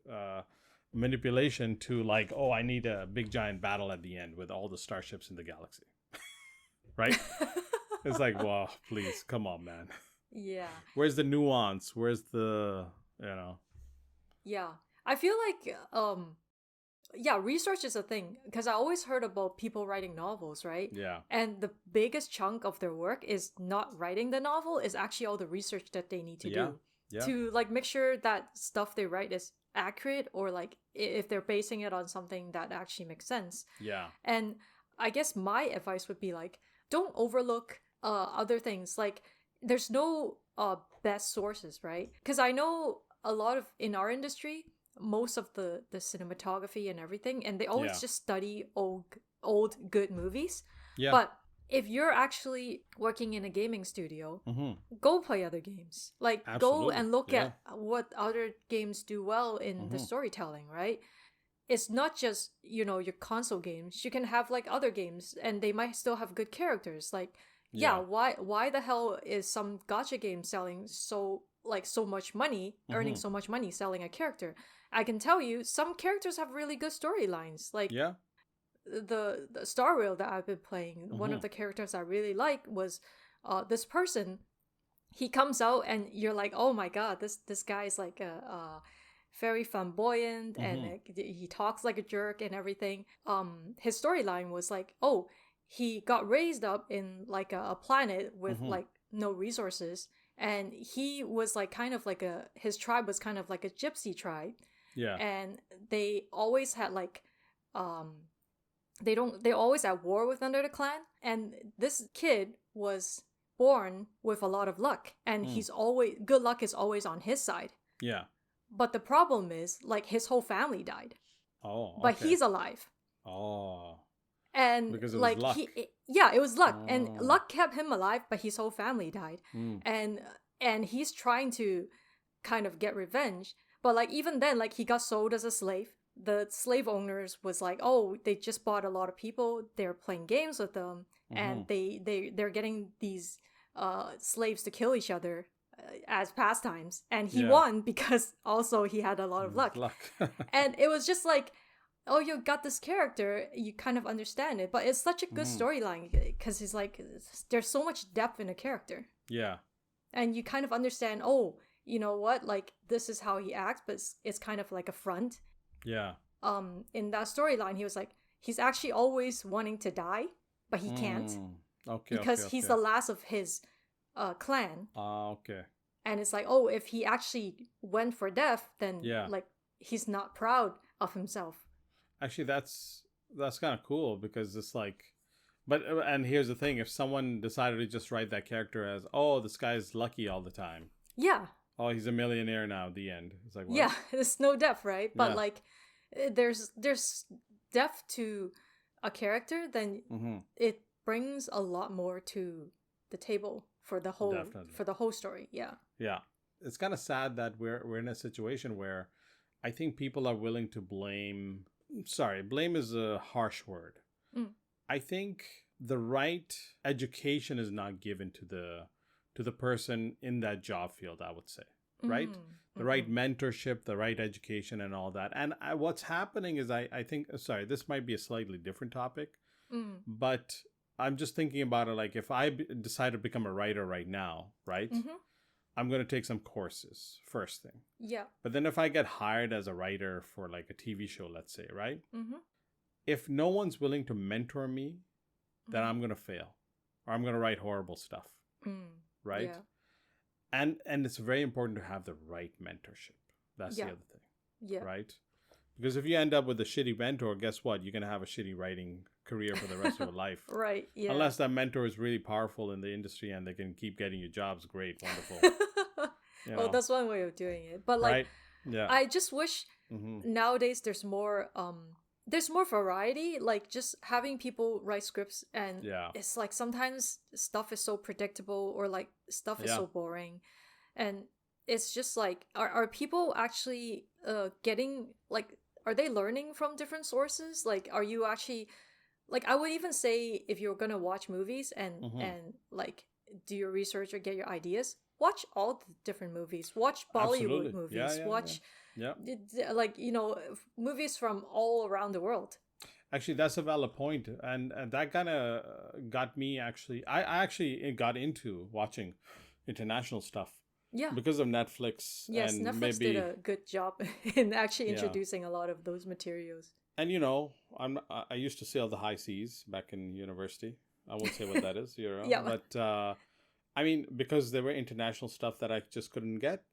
manipulation to like, oh, I need a big giant battle at the end with all the starships in the galaxy. Right? It's like, wow, please, come on, man. Yeah. Where's the nuance? Where's the, Yeah. I feel like yeah, research is a thing because I always heard about people writing novels, right? Yeah. And the biggest chunk of their work is not writing the novel, is actually all the research that they need to do to like make sure that stuff they write is accurate, or like if they're basing it on something that actually makes sense. Yeah. And I guess my advice would be like, don't overlook other things. Like there's no best sources, right? Because I know a lot of in our industry, most of the cinematography and everything, and they always just study old good movies. Yeah. But if you're actually working in a gaming studio, go play other games. Like go and look at what other games do well in the storytelling, right? It's not just, your console games. You can have like other games and they might still have good characters. Like why the hell is some gacha game selling so much money, earning so much money selling a character? I can tell you some characters have really good storylines. Like the Star Rail that I've been playing, one of the characters I really like was this person. He comes out and you're like, oh my god, this guy is like a very flamboyant and he talks like a jerk and everything. His storyline was like, oh, he got raised up in like a planet with like no resources, and he was like kind of like his tribe was kind of like a gypsy tribe. Yeah. And they always had like they're always at war with another clan, and this kid was born with a lot of luck, and he's always good luck is always on his side. Yeah. But the problem is like his whole family died. Oh. Okay. But he's alive. Oh. And because it like was luck. It was luck. And luck kept him alive, but his whole family died. And he's trying to kind of get revenge. But like even then, like he got sold as a slave. The slave owners was like, oh, they just bought a lot of people. They're playing games with them, and they're getting these slaves to kill each other as pastimes. And he won because also he had a lot of luck. And it was just like, oh, you got this character, you kind of understand it, but it's such a good storyline because he's like, there's so much depth in a character. Yeah. And you kind of understand, oh, you know what, like this is how he acts, but it's kind of like a front. Yeah. In that storyline, he was like, he's actually always wanting to die, but he can't. Okay. Because he's the last of his clan. Okay. And it's like, oh, if he actually went for death, then like he's not proud of himself. Actually, that's kind of cool because it's like, but and here's the thing: if someone decided to just write that character as, oh, this guy's lucky all the time. Yeah. Oh, he's a millionaire now. At the end, it's like, what? Yeah, there's no depth, right? But like, there's depth to a character, then it brings a lot more to the table for the whole story. Yeah. Yeah. It's kind of sad that we're in a situation where I think people are willing to blame. Sorry, blame is a harsh word. I think the right education is not given to the person in that job field, I would say, right? The right mentorship, the right education and all that. And what's happening is I think, sorry, this might be a slightly different topic, but I'm just thinking about it like if I decide to become a writer right now, right? I'm going to take some courses, first thing. Yeah. But then if I get hired as a writer for like a TV show, let's say, right? If no one's willing to mentor me, then I'm going to fail. Or I'm going to write horrible stuff. Right? Yeah. And it's very important to have the right mentorship. That's the other thing. Yeah. Right? Because if you end up with a shitty mentor, guess what? You're going to have a shitty writing career for the rest of your life. Right. Yeah. Unless that mentor is really powerful in the industry and they can keep getting you jobs. Great. Wonderful. Well, that's one way of doing it. But like, I just wish nowadays there's more variety. Like just having people write scripts, and it's like sometimes stuff is so predictable or like stuff is so boring, and it's just like, are people actually getting like, are they learning from different sources? Like, are you actually like I would even say if you're gonna watch movies and like do your research or get your ideas, watch all the different movies. Watch Bollywood Absolutely. movies. Yeah. Watch Yeah. like movies from all around the world. Actually, that's a valid point, and that kind of got me actually. I actually got into watching international stuff. Yeah. Because of Netflix. Yes, And Netflix maybe, did a good job in actually yeah. introducing a lot of those materials. And I used to sail the high seas back in university. I won't say what that is, Yeah. But I mean, because there were international stuff that I just couldn't get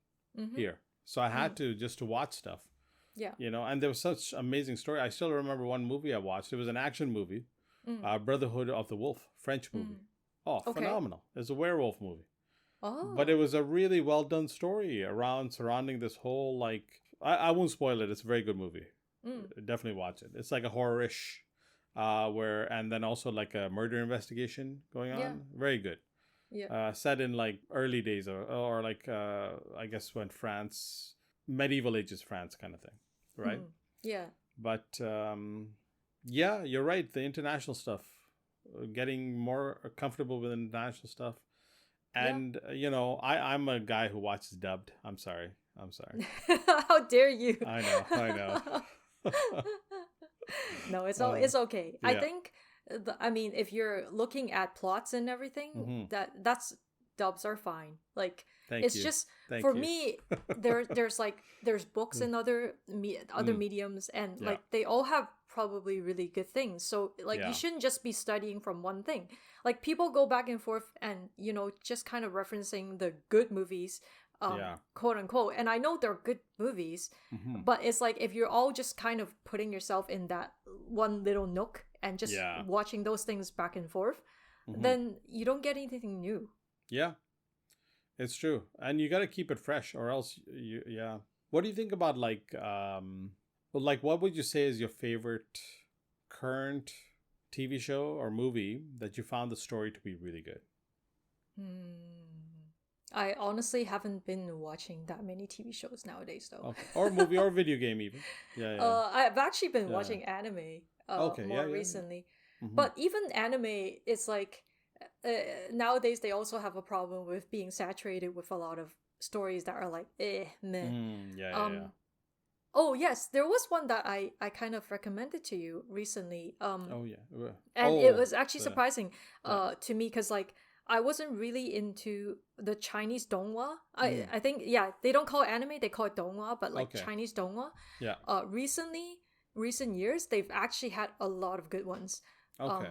here, so I had to watch stuff. Yeah. And there was such amazing story. I still remember one movie I watched. It was an action movie, Brotherhood of the Wolf, French movie. Oh, Okay. phenomenal! It's a werewolf movie. Oh. But it was a really well done story surrounding this whole, like, I won't spoil it. It's a very good movie. Definitely watch it. It's like a horror-ish, and then also like a murder investigation going on. Yeah. Very good. Yeah. Set in like early days or like I guess when medieval ages France kind of thing, right? Yeah. But yeah, you're right. The international stuff, getting more comfortable with international stuff. And, I'm a guy who watches dubbed. I'm sorry. How dare you? I know. No, it's okay. Yeah. I think, if you're looking at plots and everything, that's dubs are fine. Like, Thank it's you. just, Thank for you. me, there's books and other mediums, and like they all have probably really good things. So like you shouldn't just be studying from one thing. Like people go back and forth and just kind of referencing the good movies, quote unquote. And I know they're good movies, but it's like if you're all just kind of putting yourself in that one little nook and just watching those things back and forth, then you don't get anything new. Yeah, it's true. And you got to keep it fresh or else What do you think about like what would you say is your favorite current TV show or movie that you found the story to be really good? I honestly haven't been watching that many TV shows nowadays, though. Okay. Or movie or video game even. Yeah. I've actually been watching anime more recently. But even anime, it's like nowadays they also have a problem with being saturated with a lot of stories that are like meh. Oh yes, there was one that I kind of recommended to you recently. It was actually surprising to me because like I wasn't really into the Chinese donghua. I think they don't call it anime, they call it donghua, but like Chinese donghua. Yeah. Recent years they've actually had a lot of good ones. Okay.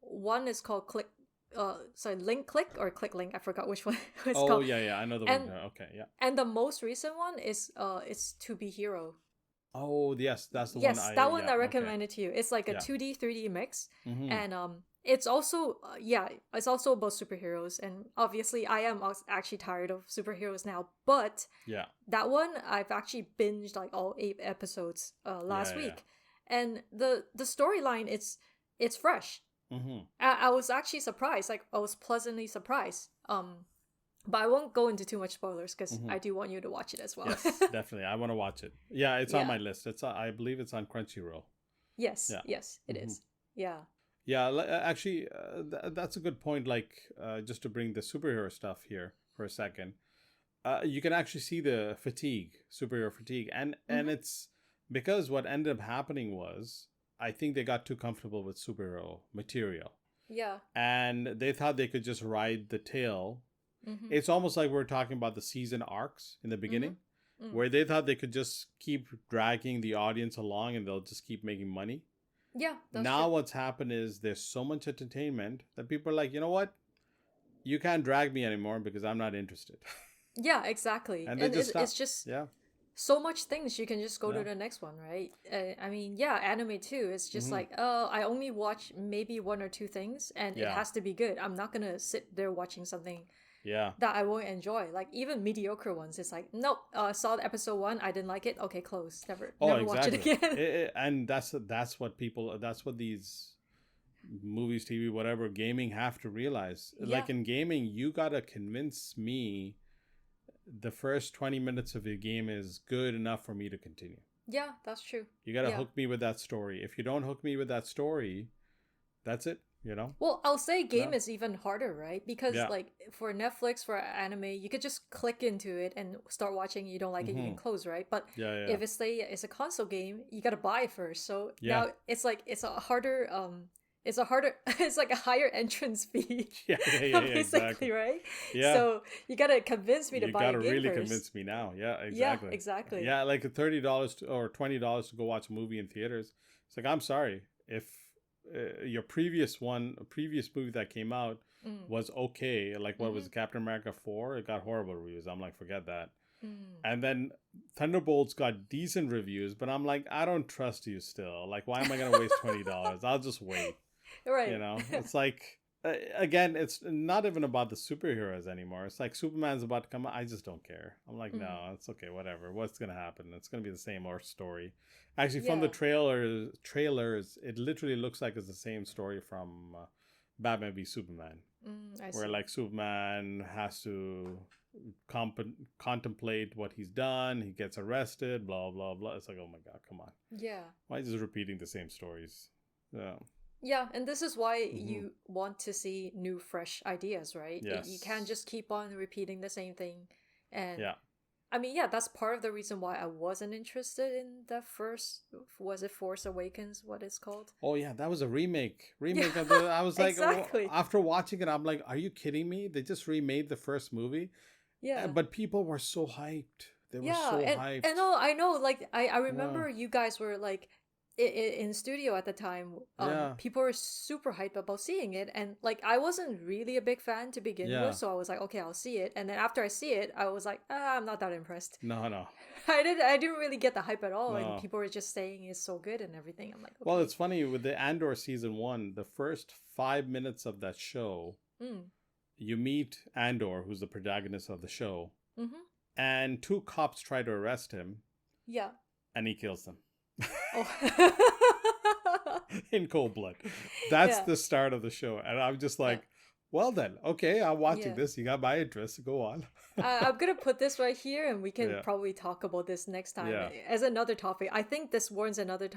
One is called Link Click or Click Link. I forgot which one it's called. called. I know the one. Okay, yeah. And the most recent one is it's To Be Hero. Oh yes, that's the one. Yes, that one I recommended to you. It's like a 2D 3D mix, and it's also it's also about superheroes. And obviously, I am actually tired of superheroes now. But that one I've actually binged like all 8 episodes last week, and the storyline it's fresh. I was actually surprised. Like I was pleasantly surprised. But I won't go into too much spoilers because I do want you to watch it as well. Yes, definitely. I want to watch it. Yeah, it's on my list. I believe it's on Crunchyroll. Yes, yes, it is. Yeah. Yeah, actually, that's a good point. Like, just to bring the superhero stuff here for a second, you can actually see the superhero fatigue, and it's because what ended up happening was I think they got too comfortable with superhero material. Yeah. And they thought they could just ride the tail. It's almost like we're talking about the season arcs in the beginning, where they thought they could just keep dragging the audience along and they'll just keep making money. Yeah. Now true. What's happened is there's so much entertainment that people are like, you know what? You can't drag me anymore because I'm not interested. Yeah, exactly. And it's just so much things you can just go to the next one, right? Anime too. It's just like, I only watch maybe 1 or 2 things and it has to be good. I'm not going to sit there watching something that I won't enjoy. Like even mediocre ones, it's like, nope, saw the episode 1, I didn't like it, okay, close, never watch it again. And that's what these movies, TV, whatever, gaming have to realize. Like in gaming, you gotta convince me the first 20 minutes of the game is good enough for me to continue. Yeah, that's true. You gotta hook me with that story. If you don't hook me with that story, That's it. Well, I'll say game is even harder, right? Because like for Netflix, for anime, you could just click into it and start watching. You don't like it, you can close, right? But if it's a console game, you gotta buy it first. So now it's like it's a harder it's like a higher entrance fee. Basically, exactly. Right? Yeah. So you gotta convince me to buy a game really first. Convince me now. Yeah, exactly. Yeah, exactly. Yeah, like $30 or $20 to go watch a movie in theaters. It's like, I'm sorry, if your previous movie that came out was okay, like what was it, Captain America 4? It got horrible reviews. I'm like, forget that. And then Thunderbolts got decent reviews, but I'm like, I don't trust you still. Like, why am I gonna waste $20? I'll just wait. Right. It's like, again, it's not even about the superheroes anymore. It's like Superman's about to come out. I just don't care. I'm like, no, it's okay, whatever. What's gonna happen? It's gonna be the same old story. Actually, from the trailers, it literally looks like it's the same story from Batman v Superman, where like Superman has to contemplate what he's done. He gets arrested. Blah blah blah. It's like, oh my god, come on. Yeah. Why just repeating the same stories? Yeah, and this is why you want to see new, fresh ideas, right? Yes. You can't just keep on repeating the same thing. And I mean, that's part of the reason why I wasn't interested in the first, was it Force Awakens, what it's called? Oh yeah, that was a remake. Of the, I was like, exactly. After watching it, I'm like, are you kidding me? They just remade the first movie? Yeah. But people were so hyped. They were so hyped. And I know, like, I remember you guys were like, in studio at the time, people were super hyped about seeing it, and like I wasn't really a big fan to begin with, so I was like, okay, I'll see it. And then after I see it, I was like, I'm not that impressed. No. I didn't really get the hype at all, and people were just saying it's so good and everything. I'm like, okay. Well, it's funny with the Andor season 1, the first 5 minutes of that show, you meet Andor, who's the protagonist of the show, and 2 cops try to arrest him. Yeah. And he kills them. Oh. In cold blood. That's the start of the show, and I'm just like, well then, okay, I'm watching this. You got my interest. Go on. I'm gonna put this right here, and we can probably talk about this next time as another topic. I think this warrants another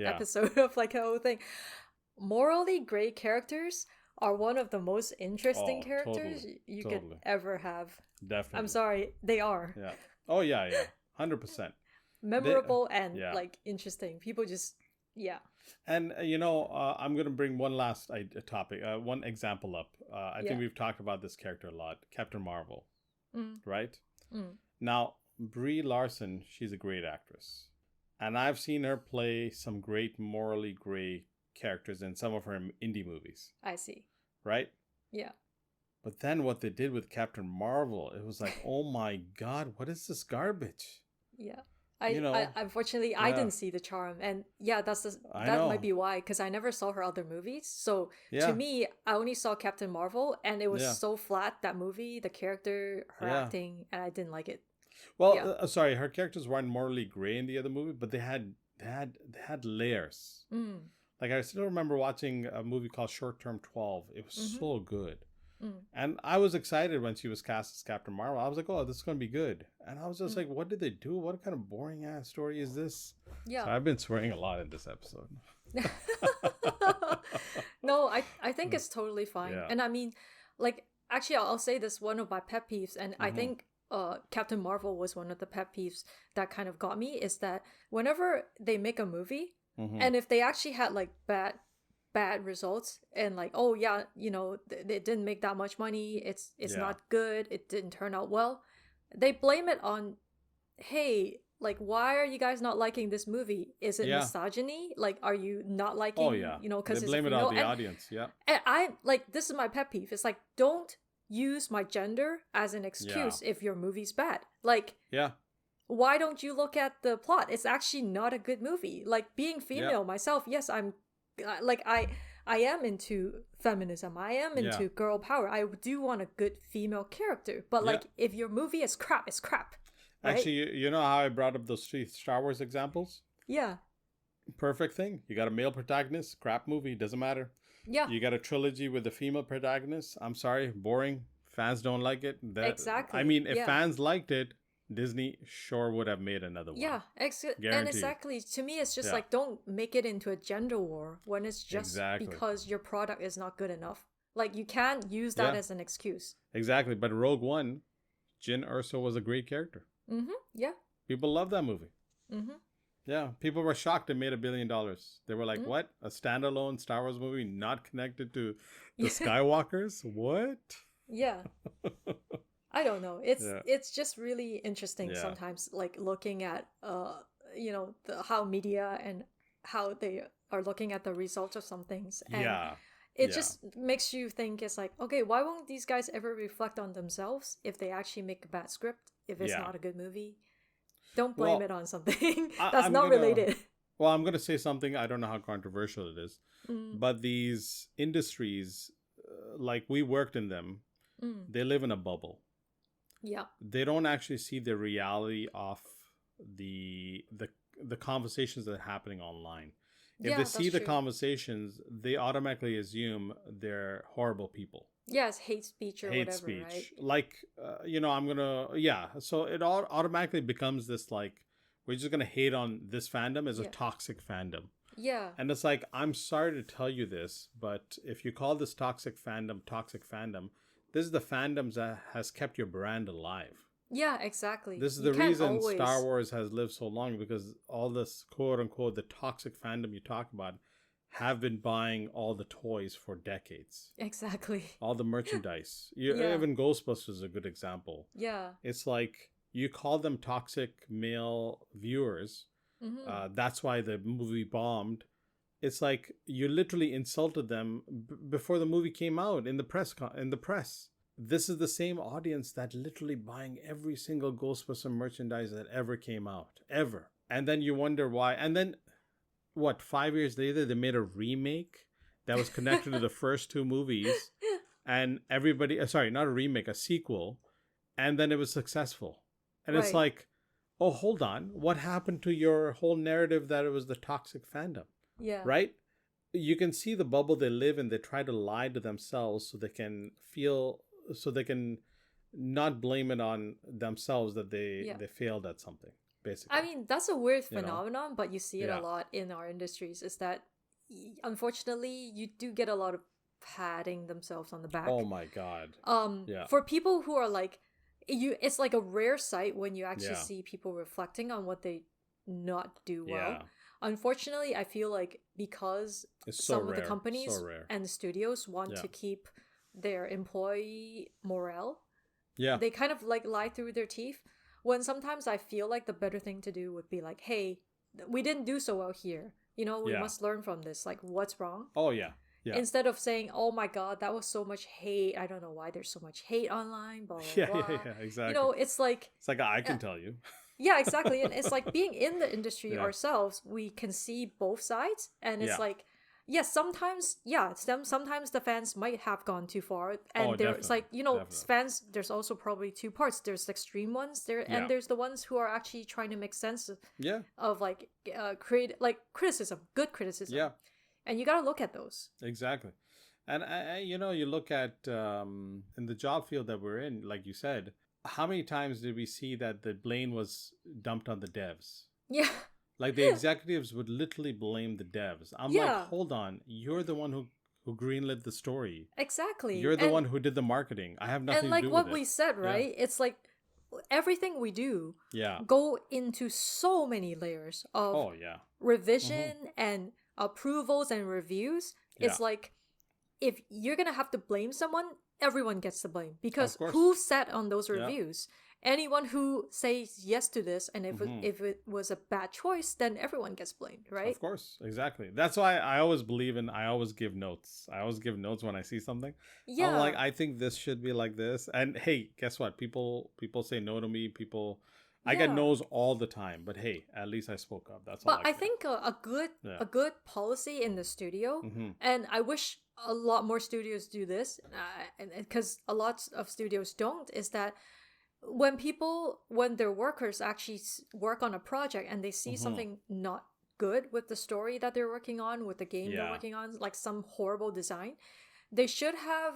episode of like a whole thing. Morally gray characters are one of the most interesting characters you could ever have. Definitely. I'm sorry, they are. Yeah. Oh yeah, 100%. Memorable and like interesting. People just And I'm gonna bring one last topic, one example up. I think we've talked about this character a lot, Captain Marvel, right? Now Brie Larson, she's a great actress, and I've seen her play some great morally gray characters in some of her indie movies. I see. Right? Yeah. But then what they did with Captain Marvel, it was like, oh my god, what is this garbage? Yeah. I unfortunately I didn't see the charm, and that might be why, because I never saw her other movies. So to me, I only saw Captain Marvel, and it was so flat, that movie, the character, her acting, and I didn't like it. Well, sorry, her characters weren't morally gray in the other movie, but they had layers. Like I still remember watching a movie called Short Term 12. It was so good. And I was excited when she was cast as Captain Marvel. I was like, oh, this is going to be good. And I was just like, what did they do? What kind of boring ass story is this? Yeah. So I've been swearing a lot in this episode. No, I think it's totally fine. Yeah. And I mean, like, actually, I'll say this, one of my pet peeves, and I think Captain Marvel was one of the pet peeves that kind of got me, is that whenever they make a movie, and if they actually had like bad results, and like, oh yeah, it didn't make that much money, it's not good, it didn't turn out well, they blame it on, hey, like, why are you guys not liking this movie? Is it misogyny? Like, are you not liking, because they blame it on the audience. And I like, this is my pet peeve. It's like, don't use my gender as an excuse if your movie's bad. Like, why don't you look at the plot? It's actually not a good movie. Like, being female myself, yes, I'm like, I am into feminism. I am into girl power. I do want a good female character. But like, if your movie is crap, it's crap. Right? Actually, you know how I brought up those 3 Star Wars examples? Yeah. Perfect thing. You got a male protagonist, crap movie, doesn't matter. Yeah. You got a trilogy with a female protagonist. I'm sorry, boring. Fans don't like it. Exactly. I mean, if fans liked it, Disney sure would have made another one. Yeah, and exactly. To me, it's just like, don't make it into a gender war when it's just because your product is not good enough. Like, you can't use that as an excuse. Exactly. But Rogue One, Jyn Erso was a great character. Yeah. People love that movie. Yeah. People were shocked it made $1 billion. They were like, what? A standalone Star Wars movie not connected to the Skywalkers? What? Yeah. I don't know. It's just really interesting sometimes, like looking at how media and how they are looking at the results of some things. And it just makes you think, it's like, okay, why won't these guys ever reflect on themselves if they actually make a bad script, if it's not a good movie? Don't blame it on something that's not related. Well, I'm going to say something, I don't know how controversial it is, but these industries, like we worked in them, they live in a bubble. Yeah. They don't actually see the reality of the conversations that are happening online. If they see the conversations, they automatically assume they're horrible people. Yes, hate speech or whatever, speech. Right? Like, so it automatically becomes this, like, we're just going to hate on this fandom as a toxic fandom. Yeah. And it's like, I'm sorry to tell you this, but if you call this toxic fandom, this is the fandoms that has kept your brand alive. Yeah, exactly. This is the reason Star Wars has lived so long, because all this quote unquote the toxic fandom you talk about have been buying all the toys for decades. Exactly. All the merchandise. Even Ghostbusters is a good example. Yeah. It's like, you call them toxic male viewers. That's why the movie bombed. It's like you literally insulted them before the movie came out in the press. This is the same audience that literally buying every single Ghostbuster merchandise that ever came out. Ever. And then you wonder why. And then, 5 years later, they made a remake that was connected to the first two movies. And everybody... sorry, not a remake, a sequel. And then it was successful. And it's like, oh, hold on. What happened to your whole narrative that it was the toxic fandom? Yeah. Right? You can see the bubble they live in. They try to lie to themselves so they can not blame it on themselves that they failed at something, basically. I mean, that's a weird phenomenon, but you see it a lot in our industries, is that unfortunately you do get a lot of patting themselves on the back. Oh my God. For people who are like, it's like a rare sight when you actually see people reflecting on what they not do well. Yeah. Unfortunately, I feel like because some of the companies and the studios want to keep their employee morale, they kind of like lie through their teeth. When sometimes I feel like the better thing to do would be like, hey, we didn't do so well here. We must learn from this. Like, what's wrong? Oh, yeah. Yeah. Instead of saying, oh my God, that was so much hate. I don't know why there's so much hate online, blah, blah, blah. Yeah, exactly. It's like I can tell you. Yeah, exactly. And it's like, being in the industry ourselves, we can see both sides. And it's like, sometimes the fans might have gone too far. And there's like, fans, there's also probably two parts. There's extreme ones there, and there's the ones who are actually trying to make sense of like criticism, good criticism. Yeah. And you got to look at those. Exactly. And, you look at, in the job field that we're in, like you said, how many times did we see that the blame was dumped on the devs? Yeah. Like, the executives would literally blame the devs. I'm like, hold on. You're the one who greenlit the story. Exactly. You're the one who did the marketing. I have nothing to do with it. And like what we said, right? Yeah. It's like everything we do go into so many layers of revision and approvals and reviews. It's like, if you're going to have to blame someone, everyone gets the blame, because who sat on those reviews? Anyone who says yes to this, and if it was a bad choice, then everyone gets blamed, right? Of course, exactly. That's why I always I always give notes. I always give notes when I see something. Yeah. I'm like, I think this should be like this. And hey, guess what? People say no to me. I get no's all the time, but hey, at least I spoke up. That's all. But I think a good policy in the studio, and I wish a lot more studios do this, because a lot of studios don't, is that when their workers actually work on a project and they see something not good with the story that they're working on, with the game they're working on, like some horrible design, they should have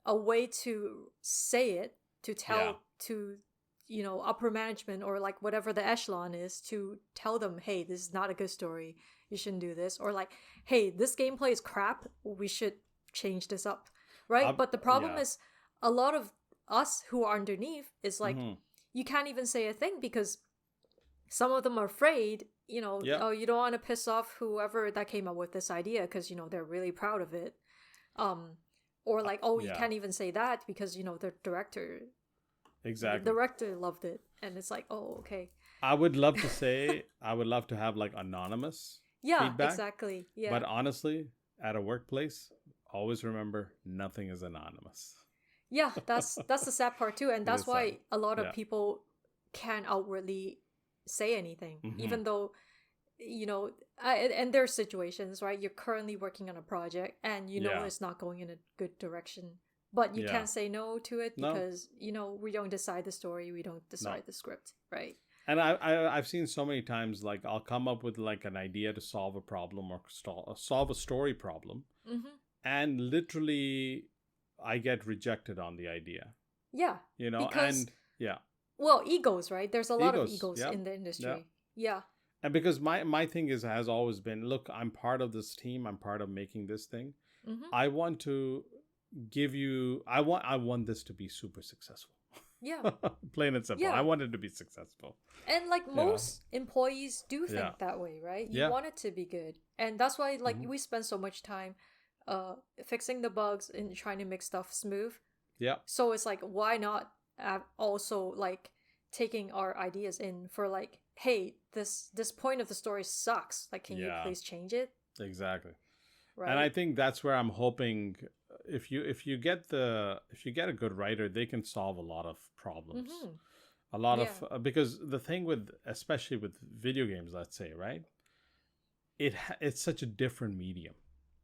a way to say it, to tell to upper management or like whatever the echelon is to tell them, hey, this is not a good story, you shouldn't do this, or like, hey, this gameplay is crap, we should change this up, right? But the problem is a lot of us who are underneath is like, you can't even say a thing because some of them are afraid, oh, you don't want to piss off whoever that came up with this idea because they're really proud of it, or like, oh, you can't even say that because the director loved it, and it's like, oh, okay. I would love to have like anonymous feedback. Exactly. Yeah, but honestly, at a workplace, always remember nothing is anonymous. Yeah, that's the sad part too, and that's why a lot of people can't outwardly say anything, even though and there's situations, right? You're currently working on a project and it's not going in a good direction, but you can't say no to it because we don't decide the story, we don't decide the script, right? And I've seen so many times, like, I'll come up with like an idea to solve a problem or solve a story problem, and literally I get rejected on the idea. Yeah, because, and yeah. Well, egos, right? There's a lot of egos in the industry. Yeah. And because my thing has always been, look, I'm part of this team. I'm part of making this thing. I want to give you, I want this to be super successful. Yeah. Plain and simple. Yeah. I want it to be successful. And like most employees do think that way, right? You want it to be good. And that's why like we spend so much time fixing the bugs and trying to make stuff smooth. Yeah. So it's like, why not also like taking our ideas in for like, hey, this point of the story sucks. Like, can you please change it? Exactly. Right. And I think that's where I'm hoping if you get a good writer, they can solve a lot of problems. A lot of because the thing with, especially with video games, let's say, right? It's such a different medium.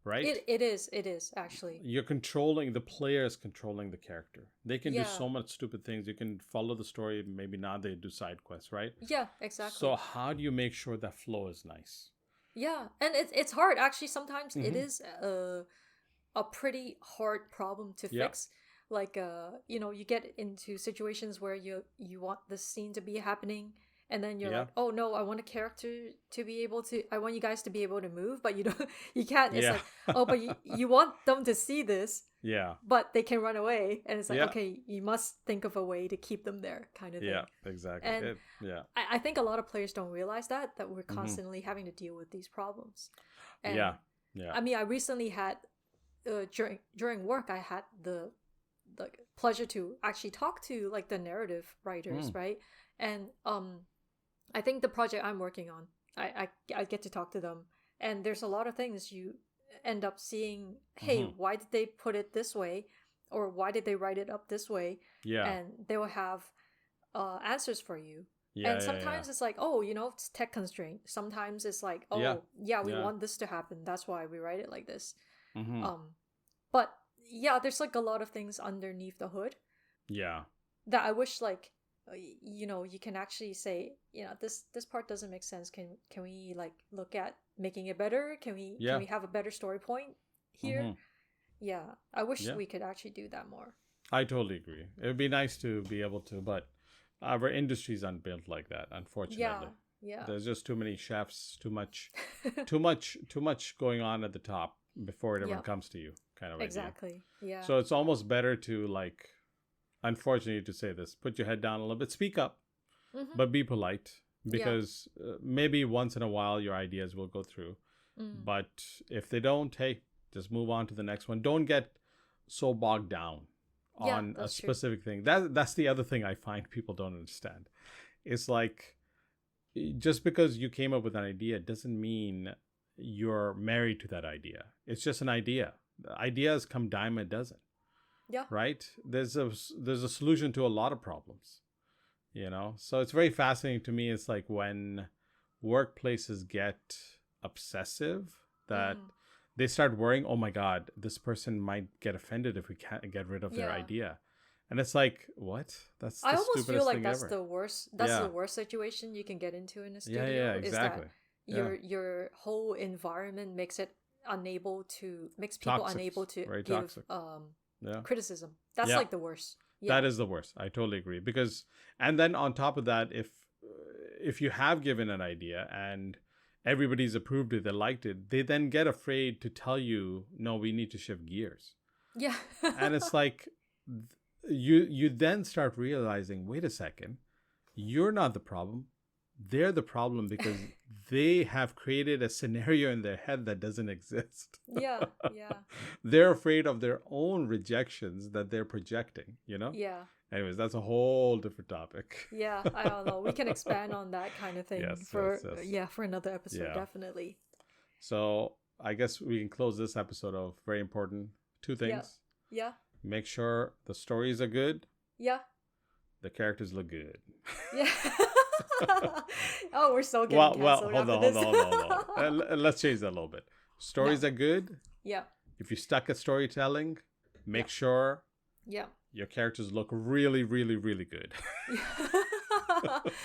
Right? It is actually. The player is controlling the character. They can do so much stupid things. You can follow the story, maybe not, they do side quests, right? Yeah, exactly. So how do you make sure that flow is nice? Yeah, and it's hard. Actually, sometimes it is a pretty hard problem to fix. Like, you get into situations where you want the scene to be happening, and then you're like, oh no, I want a character to be able to, I want you guys to be able to move, but you can't. It's like, oh, but you want them to see this. Yeah. But they can run away. And it's like, okay, you must think of a way to keep them there, kind of thing. Yeah, exactly. And I think a lot of players don't realize that we're constantly having to deal with these problems. And I mean, I recently had, during work, I had the pleasure to actually talk to like the narrative writers, right? And I think the project I'm working on, I get to talk to them, and there's a lot of things you end up seeing, hey, why did they put it this way, or why did they write it up this way? And they will have answers for you. And sometimes it's like, oh, it's tech constraint. Sometimes it's like, oh, we want this to happen, that's why we write it like this. But there's like a lot of things underneath the hood that I wish, like, you can actually say, this part doesn't make sense. Can we like look at making it better? Can we have a better story point here? I wish we could actually do that more. I totally agree. It would be nice to be able to, but our industry's unbuilt like that, unfortunately. There's just too many chefs, too much going on at the top before it ever comes to you, kind of exactly idea. So it's almost better to, like, unfortunately to say this, put your head down a little bit, speak up, but be polite, because maybe once in a while your ideas will go through, but if they don't, hey, just move on to the next one. Don't get so bogged down on a specific thing. That's the other thing I find people don't understand. It's like, just because you came up with an idea doesn't mean you're married to that idea. It's just an idea. Ideas come dime a dozen. Right? There's a solution to a lot of problems, so it's very fascinating to me. It's like when workplaces get obsessive, that they start worrying, oh my god, this person might get offended if we can't get rid of their idea. And it's like, what? That's the I almost feel like that's ever. The worst. That's the worst situation you can get into in a studio. Yeah, exactly. Is that your whole environment makes people unable to very give criticism. That's like the worst. That is the worst. I totally agree. Because, and then on top of that, if you have given an idea and everybody's approved it, they liked it, they then get afraid to tell you, no, we need to shift gears. Yeah. And it's like, you then start realizing, wait a second, you're not the problem. They're the problem because they have created a scenario in their head that doesn't exist. Yeah. They're afraid of their own rejections that they're projecting, Yeah. Anyways, that's a whole different topic. Yeah, I don't know. We can expand on that kind of thing for another episode, definitely. So I guess we can close this episode of very important 2 things. Yeah. Make sure the stories are good. Yeah. The characters look good. Yeah. Oh, we're so getting canceled hold on. Let's change that a little bit. Stories are good. Yeah. If you're stuck at storytelling, make sure your characters look really, really, really good.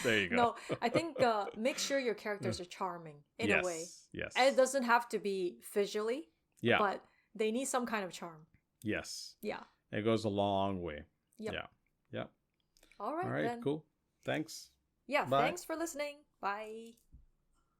There you go. No, I think make sure your characters are charming in a way. Yes. And it doesn't have to be visually. Yeah. But they need some kind of charm. Yes. Yeah. It goes a long way. Yep. Yeah. All right, cool. Thanks. Yeah, Bye. thanks for listening. Bye.